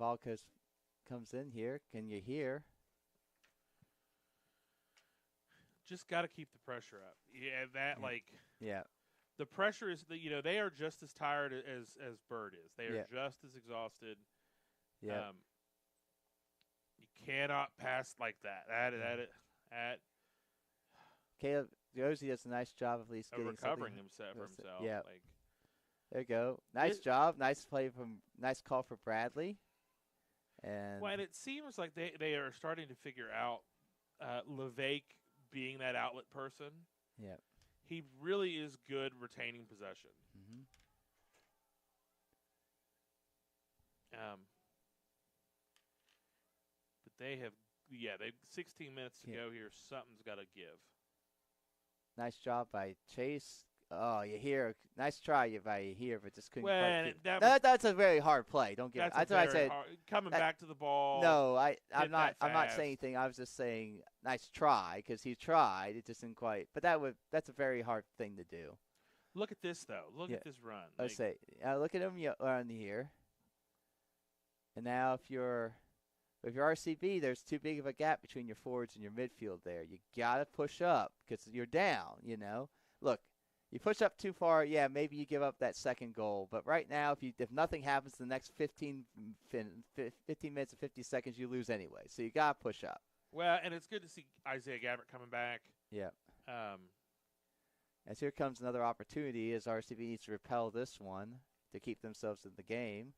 ball comes in here. Can you hear? Just got to keep the pressure up. Yeah, Yeah. the pressure is they are just as tired as Bird is. They are just as exhausted. Yeah. You cannot pass like that. That Caleb Josie does a nice job of at least getting recovering something. himself. Yeah. There you go. Nice job. Nice call for Bradley. And it seems like they are starting to figure out LeVake being that outlet person. Yeah. He really is good retaining possession. Mm-hmm. But they 16 minutes to go here. Something's got to give. Nice job by Chase. Oh, you hear? Nice try by here, but just couldn't quite keep. That's a very hard play. Don't get. That's what I said. Coming back to the ball. No, I'm not saying anything. I was just saying nice try because he tried. It just didn't quite. But that's a very hard thing to do. Look at this though. Look at this run. Look at him on here. And now if you're RCB, there's too big of a gap between your forwards and your midfield there. You gotta push up because you're down. Look. You push up too far, maybe you give up that second goal. But right now, if nothing happens the next 15 minutes and 50 seconds, you lose anyway. So you got to push up. Well, and it's good to see Isaiah Gabbert coming back. Yeah. As here comes another opportunity as RCB needs to repel this one to keep themselves in the game.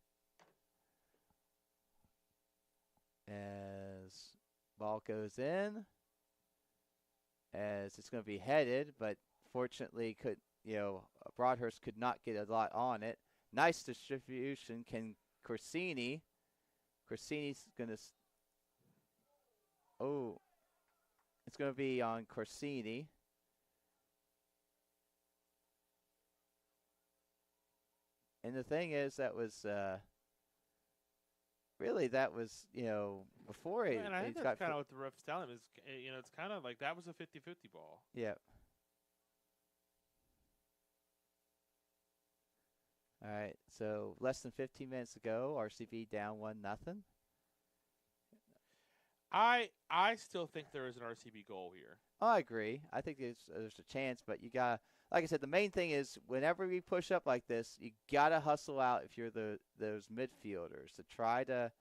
As ball goes in. As it's going to be headed, but fortunately, Broadhurst could not get a lot on it. Nice distribution. Can Corsini? Corsini's going to. Oh, it's going to be on Corsini. And the thing is, that was before he. And I think that's kind of what the ref's telling him is, it's kind of like that was a 50-50 ball. Yeah. All right, so less than 15 minutes ago, RCB down 1-0. I still think there is an RCB goal here. Oh, I agree. I think there's a chance, but you got, like I said, the main thing is whenever we push up like this, you gotta hustle out if you're those midfielders to try to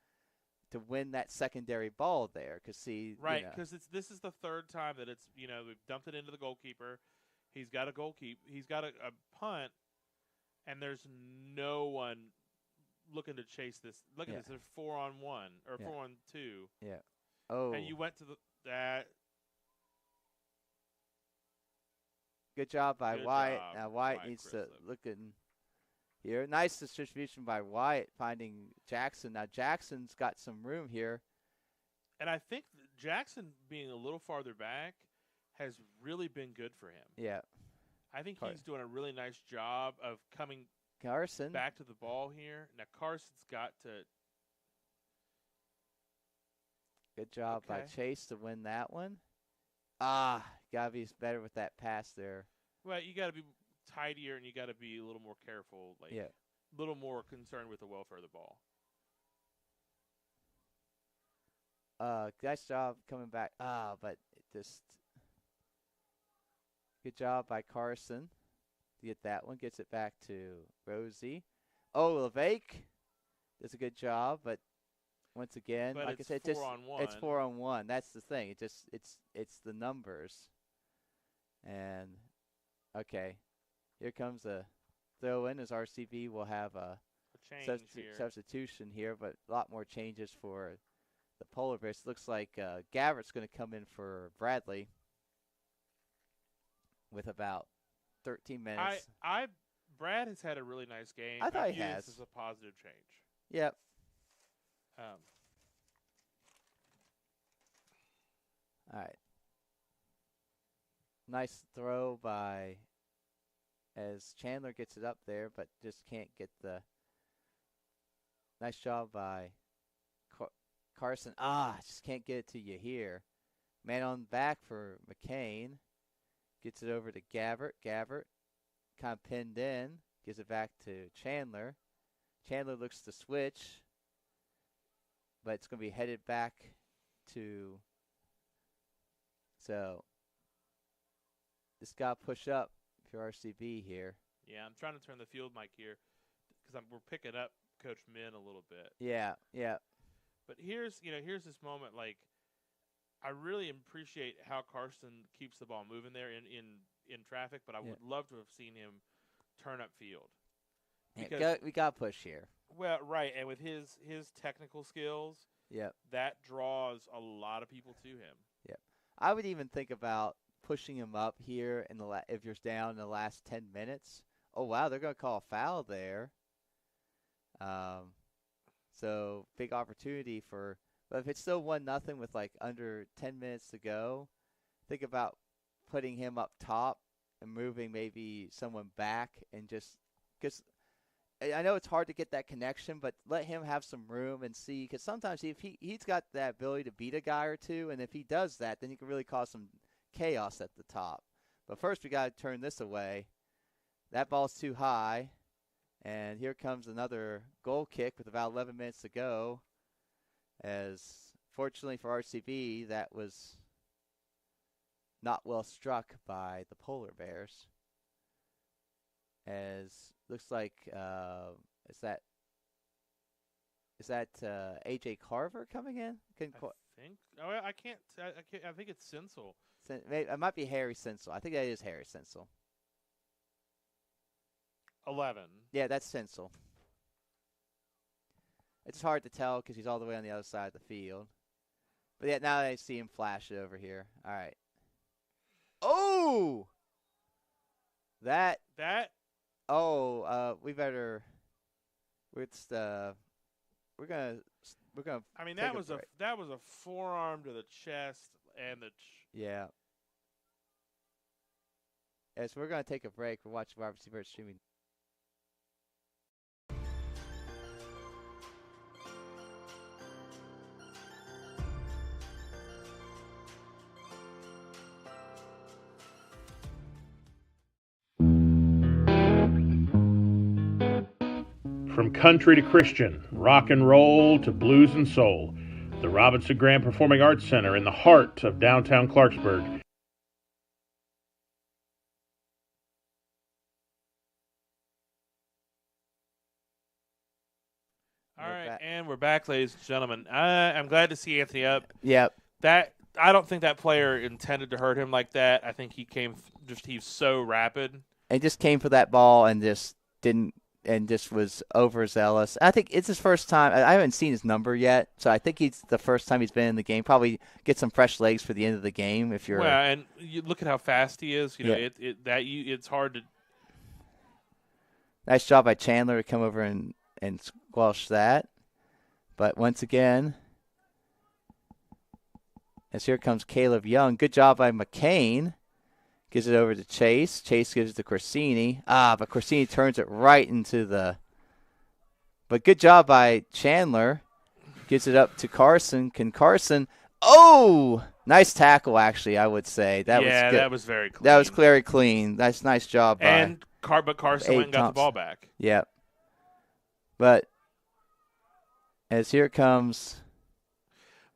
win that secondary ball there. Because this is the third time that it's we've dumped it into the goalkeeper. He's got a He's got a punt. And there's no one looking to chase this. Look at this. There's 4-on-1 or 4-on-2. Yeah. Oh. And you went to that. Good job by Wyatt. Now Wyatt needs to look in here. Nice distribution by Wyatt finding Jackson. Now Jackson's got some room here. And I think Jackson being a little farther back has really been good for him. Yeah. I think he's doing a really nice job of coming back to the ball here. Now Carson's got to. Good job by Chase to win that one. Gotta be better with that pass there. Well, you got to be tidier and you got to be a little more careful. A little more concerned with the welfare of the ball. Nice job coming back. But it just. Good job by Carson to get that one. Gets it back to Rosie. Oh, LeVake does a good job, but once again, like I said, it's 4-on-1. That's the thing. It's the numbers. And okay, here comes a throw in as RCB will have a substitution here, but a lot more changes for the Polar Bears. Looks like Gavert's going to come in for Bradley. With about 13 minutes. Brad has had a really nice game. I thought he has. This is a positive change. Yep. All right. Nice throw by as Chandler gets it up there, but just can't get the. Nice job by Carson. Just can't get it to you here. Man on back for McCain. Gets it over to Gabbert. Gabbert kind of pinned in. Gives it back to Chandler. Chandler looks to switch. but it's going to be headed back to. So this got pushed up for RCB here. Yeah, I'm trying to turn the field mic here because we're picking up Coach Min a little bit. Yeah. But here's this moment. Like, I really appreciate how Carson keeps the ball moving there in traffic, but I would love to have seen him turn up field. We got push here. Well, right, and with his technical skills, that draws a lot of people to him. Yep. I would even think about pushing him up here if you're down in the last 10 minutes. Oh, wow, they're going to call a foul there. So big opportunity for – but if it's still 1-0 with like under 10 minutes to go, think about putting him up top and moving maybe someone back and just – because I know it's hard to get that connection, but let him have some room and see. Because sometimes if he's got that ability to beat a guy or two, and if he does that, then he can really cause some chaos at the top. But first we got to turn this away. That ball's too high. And here comes another goal kick with about 11 minutes to go. As fortunately for RCB, that was not well struck by the Polar Bears. As looks like is that AJ Carver coming in? I think. Oh, I can't. I think it's Sinsel. It might be Harry Sinsel. I think that is Harry Sinsel. 11. Yeah, that's Sinsel. It's hard to tell because he's all the way on the other side of the field. But yeah, now I see him flash it over here. All right. Oh! That. Oh, we better. We're gonna. I mean, that was a forearm to the chest and the. Yeah. Yes, we're gonna take a break. We're watching Robert Seabird streaming. From country to Christian, rock and roll to blues and soul, the Robinson Graham Performing Arts Center in the heart of downtown Clarksburg. All right, and we're back, ladies and gentlemen. I'm glad to see Anthony up. Yep. I don't think that player intended to hurt him like that. I think he came he's so rapid. And just came for that ball and just didn't. And just was overzealous. I think it's his first time. I haven't seen his number yet, so I think it's the first time he's been in the game. Probably get some fresh legs for the end of the game if you're. Well, and you look at how fast he is. You know, it's hard to. Nice job by Chandler to come over and squash that, but once again, as here comes Caleb Young. Good job by McCain. Gives it over to Chase. Chase gives it to Corsini. But Corsini turns it right into the. But good job by Chandler. Gives it up to Carson. Can Carson. Oh! Nice tackle, actually, I would say. That was very clean. That was very clean. That's nice job by. But Carson went and got the ball back. Yep. But as here comes.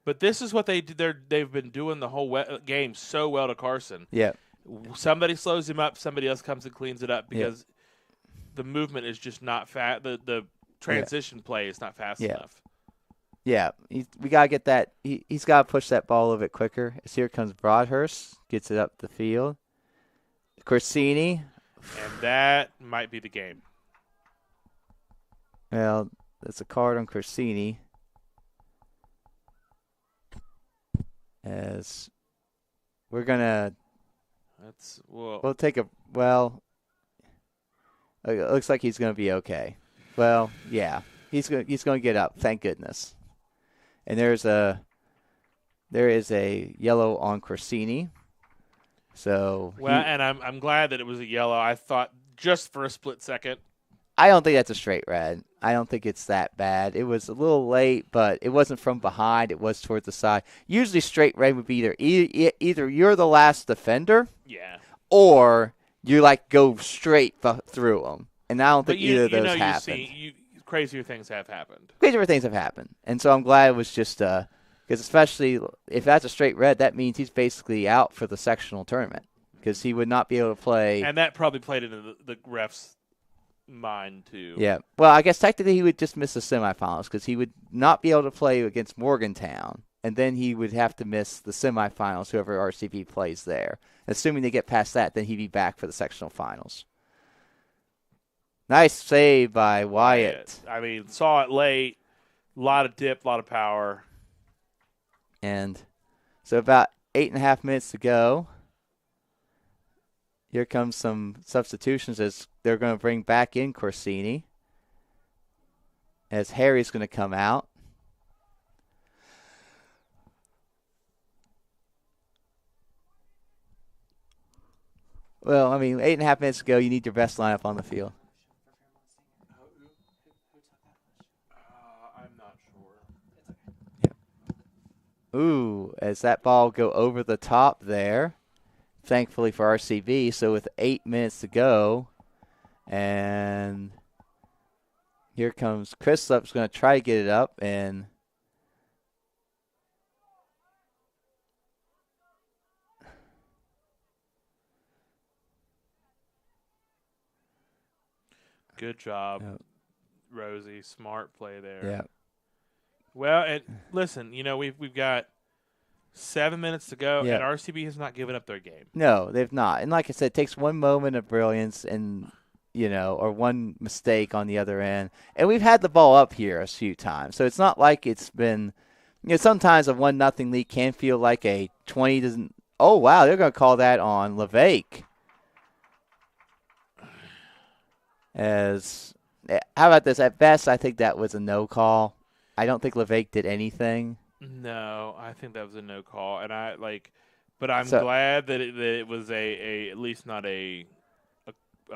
But this is what they did. They've been doing the whole game so well to Carson. Yep. Somebody slows him up, somebody else comes and cleans it up because the movement is just not fast. The transition play is not fast enough. Yeah, we got to get that. He's got to push that ball a little bit quicker. As here comes Broadhurst, gets it up the field. Corsini. And that might be the game. Well, that's a card on Corsini. As we're going to. We'll take a – well, it looks like he's going to be okay. Well, yeah, he's going to get up, thank goodness. And there is a yellow on Corsini. So and I'm glad that it was a yellow. I thought just for a split second. I don't think that's a straight red. I don't think it's that bad. It was a little late, but it wasn't from behind. It was towards the side. Usually straight red would be either you're the last defender, or you go straight through them. And I don't think either of those happened. crazier things have happened. Crazier things have happened. And so I'm glad it was just because especially if that's a straight red, that means he's basically out for the sectional tournament because he would not be able to play. And that probably played into the ref's mind, too. Yeah. Well, I guess technically he would just miss the semifinals because he would not be able to play against Morgantown, and then he would have to miss the semifinals, whoever RCB plays there. Assuming they get past that, then he'd be back for the sectional finals. Nice save by Wyatt. I mean, saw it late. A lot of dip, a lot of power. And so about 8.5 minutes to go. Here comes some substitutions as they're going to bring back in Corsini. As Harry's going to come out. Well, I mean, 8.5 minutes ago, you need your best lineup on the field. I'm not sure. Ooh, as that ball go over the top there. Thankfully for RCB. So with 8 minutes to go, and here comes Chrislup's going to try to get it up, and good job, Rosie. Smart play there. yeah. Well, and listen, we've got 7 minutes to go, Yeah. and RCB has not given up their game. No, they've not. And like I said, it takes one moment of brilliance and, or one mistake on the other end. And we've had the ball up here a few times. So it's not like it's been, sometimes a 1-0 lead can feel like a 20 doesn't. Oh, wow, they're going to call that on LeVake. How about this? At best, I think that was a no call. I don't think LeVake did anything. No, I think that was a no call, and but I'm glad that it was at least not a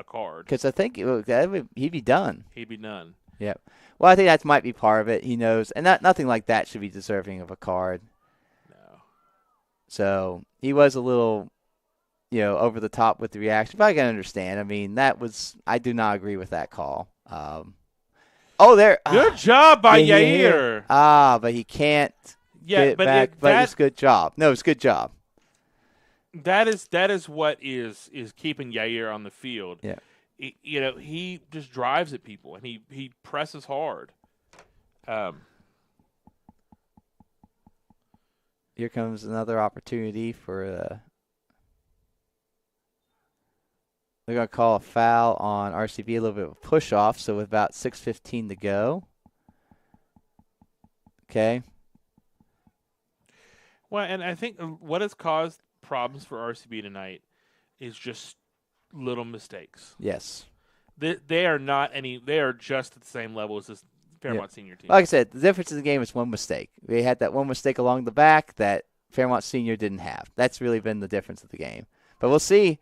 card. Because I think he'd be done. He'd be done. Yep. Well, I think that might be part of it. He knows, and nothing like that should be deserving of a card. No. So he was a little, over the top with the reaction, but I can understand. I mean, I do not agree with that call. Good job by Yair. But he can't get it back. But it's good job. No, it's good job. That is what is keeping Yair on the field. Yeah. He just drives at people and he presses hard. Here comes another opportunity for they're going to call a foul on RCB, a little bit of a push-off, so with about 6:15 to go. Okay. Well, and I think what has caused problems for RCB tonight is just little mistakes. Yes. They are just at the same level as this Fairmont Senior team. Like I said, the difference in the game is one mistake. We had that one mistake along the back that Fairmont Senior didn't have. That's really been the difference of the game. But we'll see.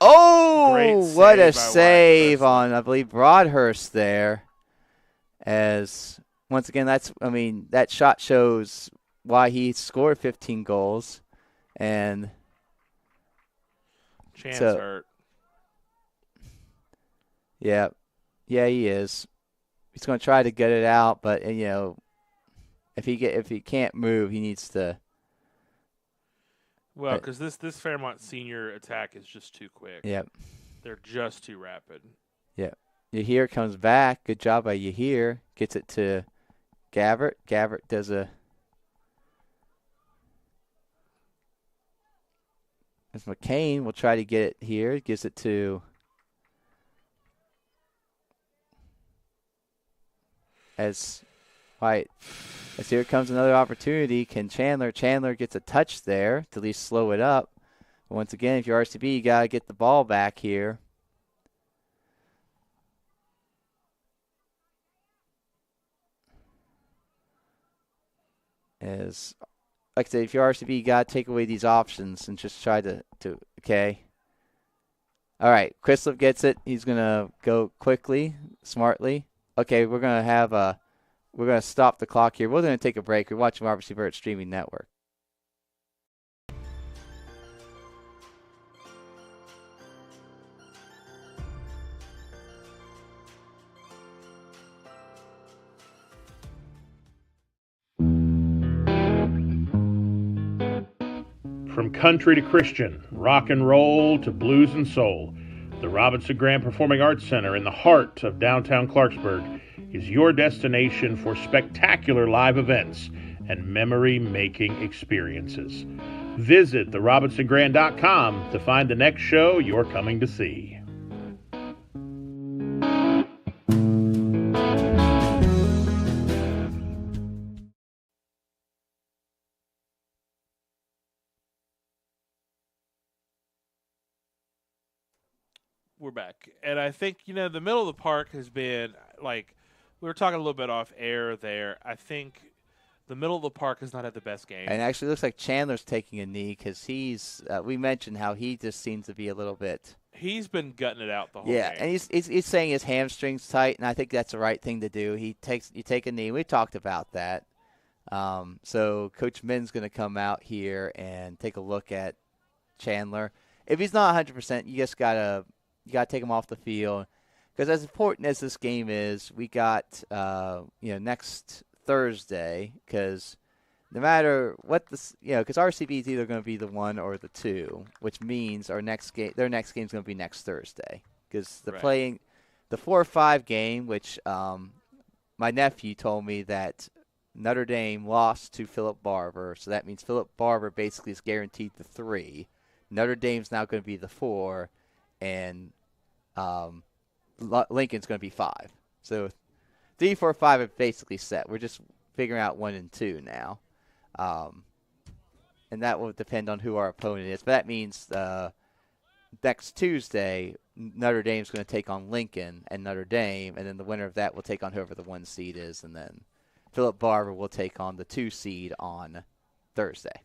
Oh, what a save on, I believe, Broadhurst there. As, once again, that shot shows why he scored 15 goals. And Chance hurt. Yeah. Yeah, he is. He's going to try to get it out, but, if he can't move, he needs to. Well, because this Fairmont Senior attack is just too quick. Yep. They're just too rapid. Yep. Yahir comes back. Good job by Yahir. Gets it to Gabbert. Gabbert does a. As McCain will try to get it here. Gives it to. As White. As here comes another opportunity. Can Chandler? Chandler gets a touch there to at least slow it up. But once again, if you're RCB, you got to get the ball back here. As, like I said, if you're RCB, you got to take away these options and just try to okay. All right, Chrislip gets it. He's going to go quickly, smartly. Okay, we're going to stop the clock here. We're going to take a break. We're watching RBC Bird Streaming Network. From country to Christian, rock and roll to blues and soul, the Robinson Graham Performing Arts Center in the heart of downtown Clarksburg is your destination for spectacular live events and memory-making experiences. Visit therobinsongrand.com to find the next show you're coming to see. We're back. And I think, the middle of the park has been, like, we were talking a little bit off air there. I think the middle of the park has not had the best game. And actually, it looks like Chandler's taking a knee because we mentioned how he just seems to be a little bit. He's been gutting it out the whole Yeah, game. and he's saying his hamstring's tight, and I think that's the right thing to do. You take a knee. We talked about that. So Coach Min's going to come out here and take a look at Chandler. If he's not 100%, you just gotta take him off the field, because as important as this game is, we got next Thursday, because no matter what because RCB is either going to be the 1 or the 2, which means their next game is going to be next Thursday, because they're playing the 4-5 game, which my nephew told me that Notre Dame lost to Philip Barber, so that means Philip Barber basically is guaranteed the 3. Notre Dame's now going to be the 4, and Lincoln's going to be 5. So 3, 4, 5 are basically set. We're just figuring out 1 and 2 now. And that will depend on who our opponent is. But that means next Tuesday, Notre Dame's going to take on Lincoln and Notre Dame, and then the winner of that will take on whoever the 1 seed is, and then Philip Barber will take on the 2 seed on Thursday.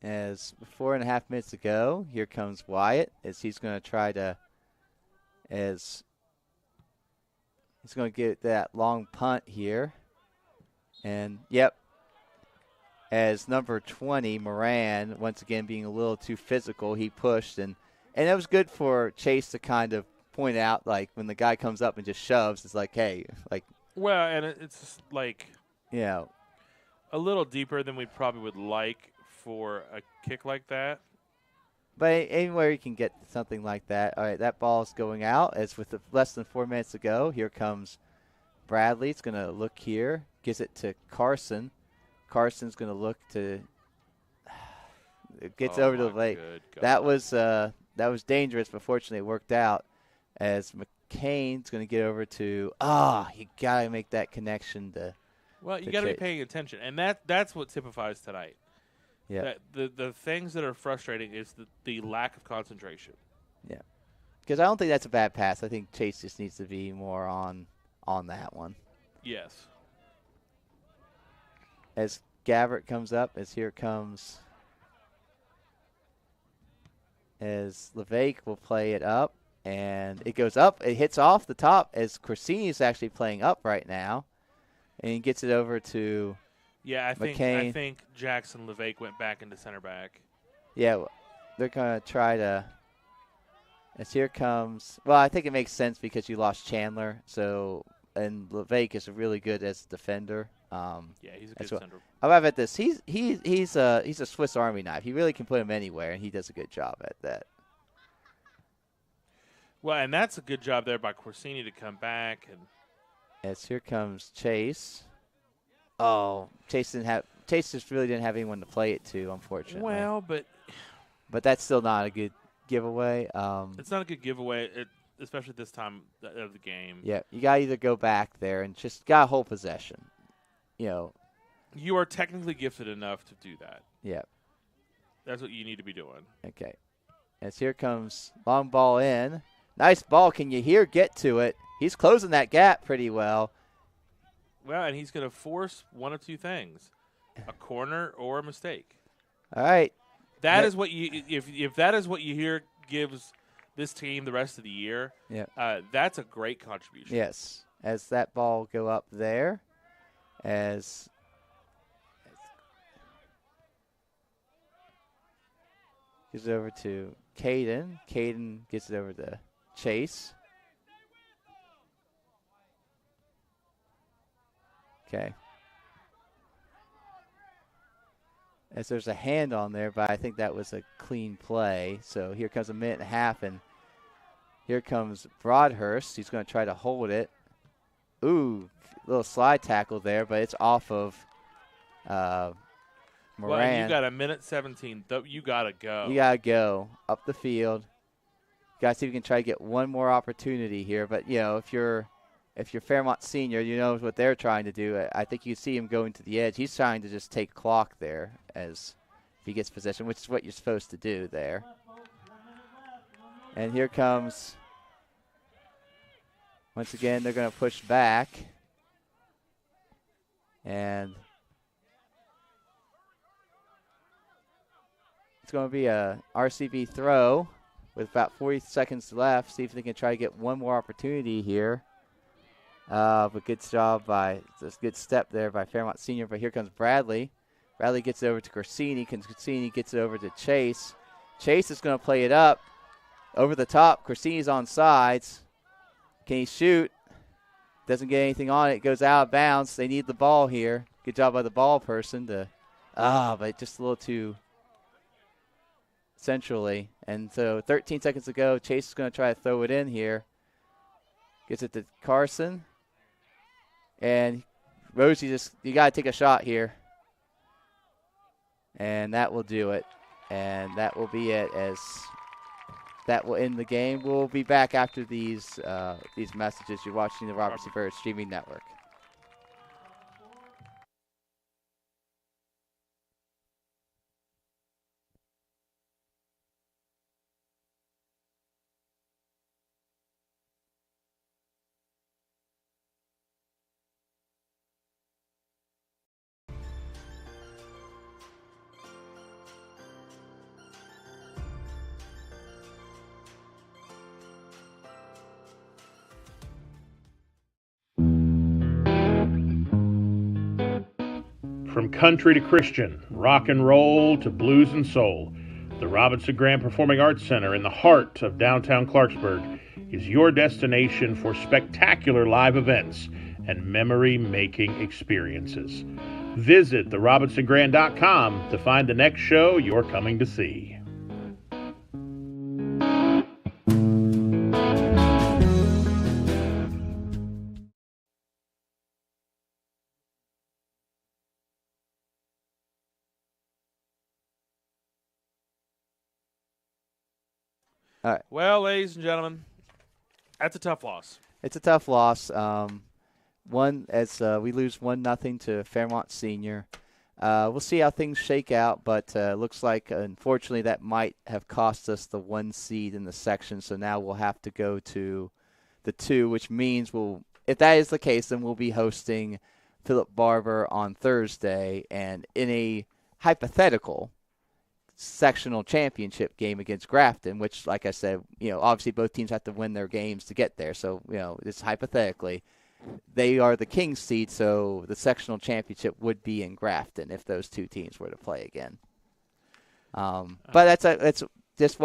As 4.5 minutes ago, here comes Wyatt as he's going to try to, he's going to get that long punt here. And, as number 20, Moran, once again being a little too physical, he pushed. And it was good for Chase to kind of point out, like, when the guy comes up and just shoves, it's like, hey, like. Well, and it's like. Yeah. A little deeper than we probably would like for a kick like that. But anywhere you can get something like that. All right, that ball's going out. As with less than 4 minutes to go, here comes Bradley. It's going to look here. Gives it to Carson. Carson's going to look to it gets over to the lake. That was dangerous, but fortunately it worked out. As McCain's going to get over to you got to make that connection to. Well, you got to be paying attention, and that's what typifies tonight. Yeah. The things that are frustrating is the lack of concentration. Yeah. Because I don't think that's a bad pass. I think Chase just needs to be more on that one. Yes. As Gabbert comes up, as LeVake will play it up, and it goes up. It hits off the top as Corsini is actually playing up right now, and he gets it over to McCain. I think Jackson LeVake went back into center back. Yeah, they're going to try to. As here comes. Well, I think it makes sense because you lost Chandler, and LeVake is really good as a defender. He's a good center. How about this? He's a Swiss Army knife. He really can put him anywhere, and he does a good job at that. Well, and that's a good job there by Corsini to come back. And as here comes Chase. Oh, Chase just really didn't have anyone to play it to, unfortunately. Well, but that's still not a good giveaway. It's not a good giveaway, especially this time of the game. Yeah, you got to either go back there and just got to hold possession. You are technically gifted enough to do that. Yeah. That's what you need to be doing. Okay. As here comes long ball in. Nice ball. Can you get to it? He's closing that gap pretty well. Well, and he's going to force one of two things, a corner or a mistake. All right. That is what you if that is what you hear gives this team the rest of the year. Yeah. That's a great contribution. Yes. As that ball go up there, Gives it over to Caden. Caden gets it over to Chase. Okay. As there's a hand on there, but I think that was a clean play. So here comes a minute and a half, and here comes Broadhurst. He's going to try to hold it. Ooh, little slide tackle there, but it's off of Moran. Well, and you got a minute 17. You got to go. You got to go up the field. Got to see if we can try to get one more opportunity here. But, you know, if you're Fairmont Senior, you know what they're trying to do. I think you see him going to the edge. He's trying to just take clock there as if he gets possession, which is what you're supposed to do there. And here comes, once again, they're going to push back. And it's going to be a RCB throw with about 40 seconds left. See if they can try to get one more opportunity here. But good job by, just good step there by Fairmont Senior. But here comes Bradley. Bradley gets it over to Corsini. Corsini gets it over to Chase. Chase is going to play it up over the top. Corsini's on sides. Can he shoot? Doesn't get anything on it. It goes out of bounds. They need the ball here. Good job by the ball person to, but just a little too centrally. And so 13 seconds to go. Chase is going to try to throw it in here. Gets it to Carson. And Rosie you got to take a shot here. And that will do it. And that will be it, as that will end the game. We'll be back after these messages. You're watching the Robertson Bird Streaming Network. From country to Christian, rock and roll to blues and soul, the Robinson Graham Performing Arts Center in the heart of downtown Clarksburg is your destination for spectacular live events and memory-making experiences. Visit therobinsongraham.com to find the next show you're coming to see. All right. Well, ladies and gentlemen, that's a tough loss. It's a tough loss. We lose 1-0 to Fairmont Senior. We'll see how things shake out, but looks like, unfortunately, that might have cost us the 1 seed in the section. So now we'll have to go to the 2, which means if that is the case, then we'll be hosting Philip Barber on Thursday, and in a hypothetical sectional championship game against Grafton, which, like I said, obviously both teams have to win their games to get there. So, it's hypothetically, they are the king seed, so the sectional championship would be in Grafton if those two teams were to play again. But that's just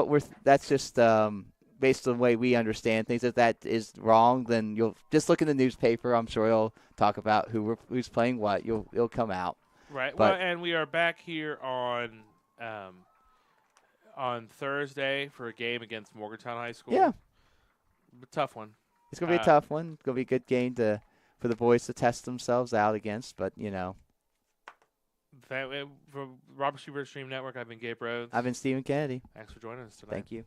based on the way we understand things. If that is wrong, then you'll just look in the newspaper. I'm sure you'll talk about who's playing what. It'll come out. Right. But, well, and we are back here on Thursday for a game against Morgantown High School. Yeah. A tough one. It's going to be a tough one. It's going to be a good game for the boys to test themselves out against, but, From Robert Schubert Stream Network, I've been Gabe Rhodes. I've been Stephen Kennedy. Thanks for joining us tonight. Thank you.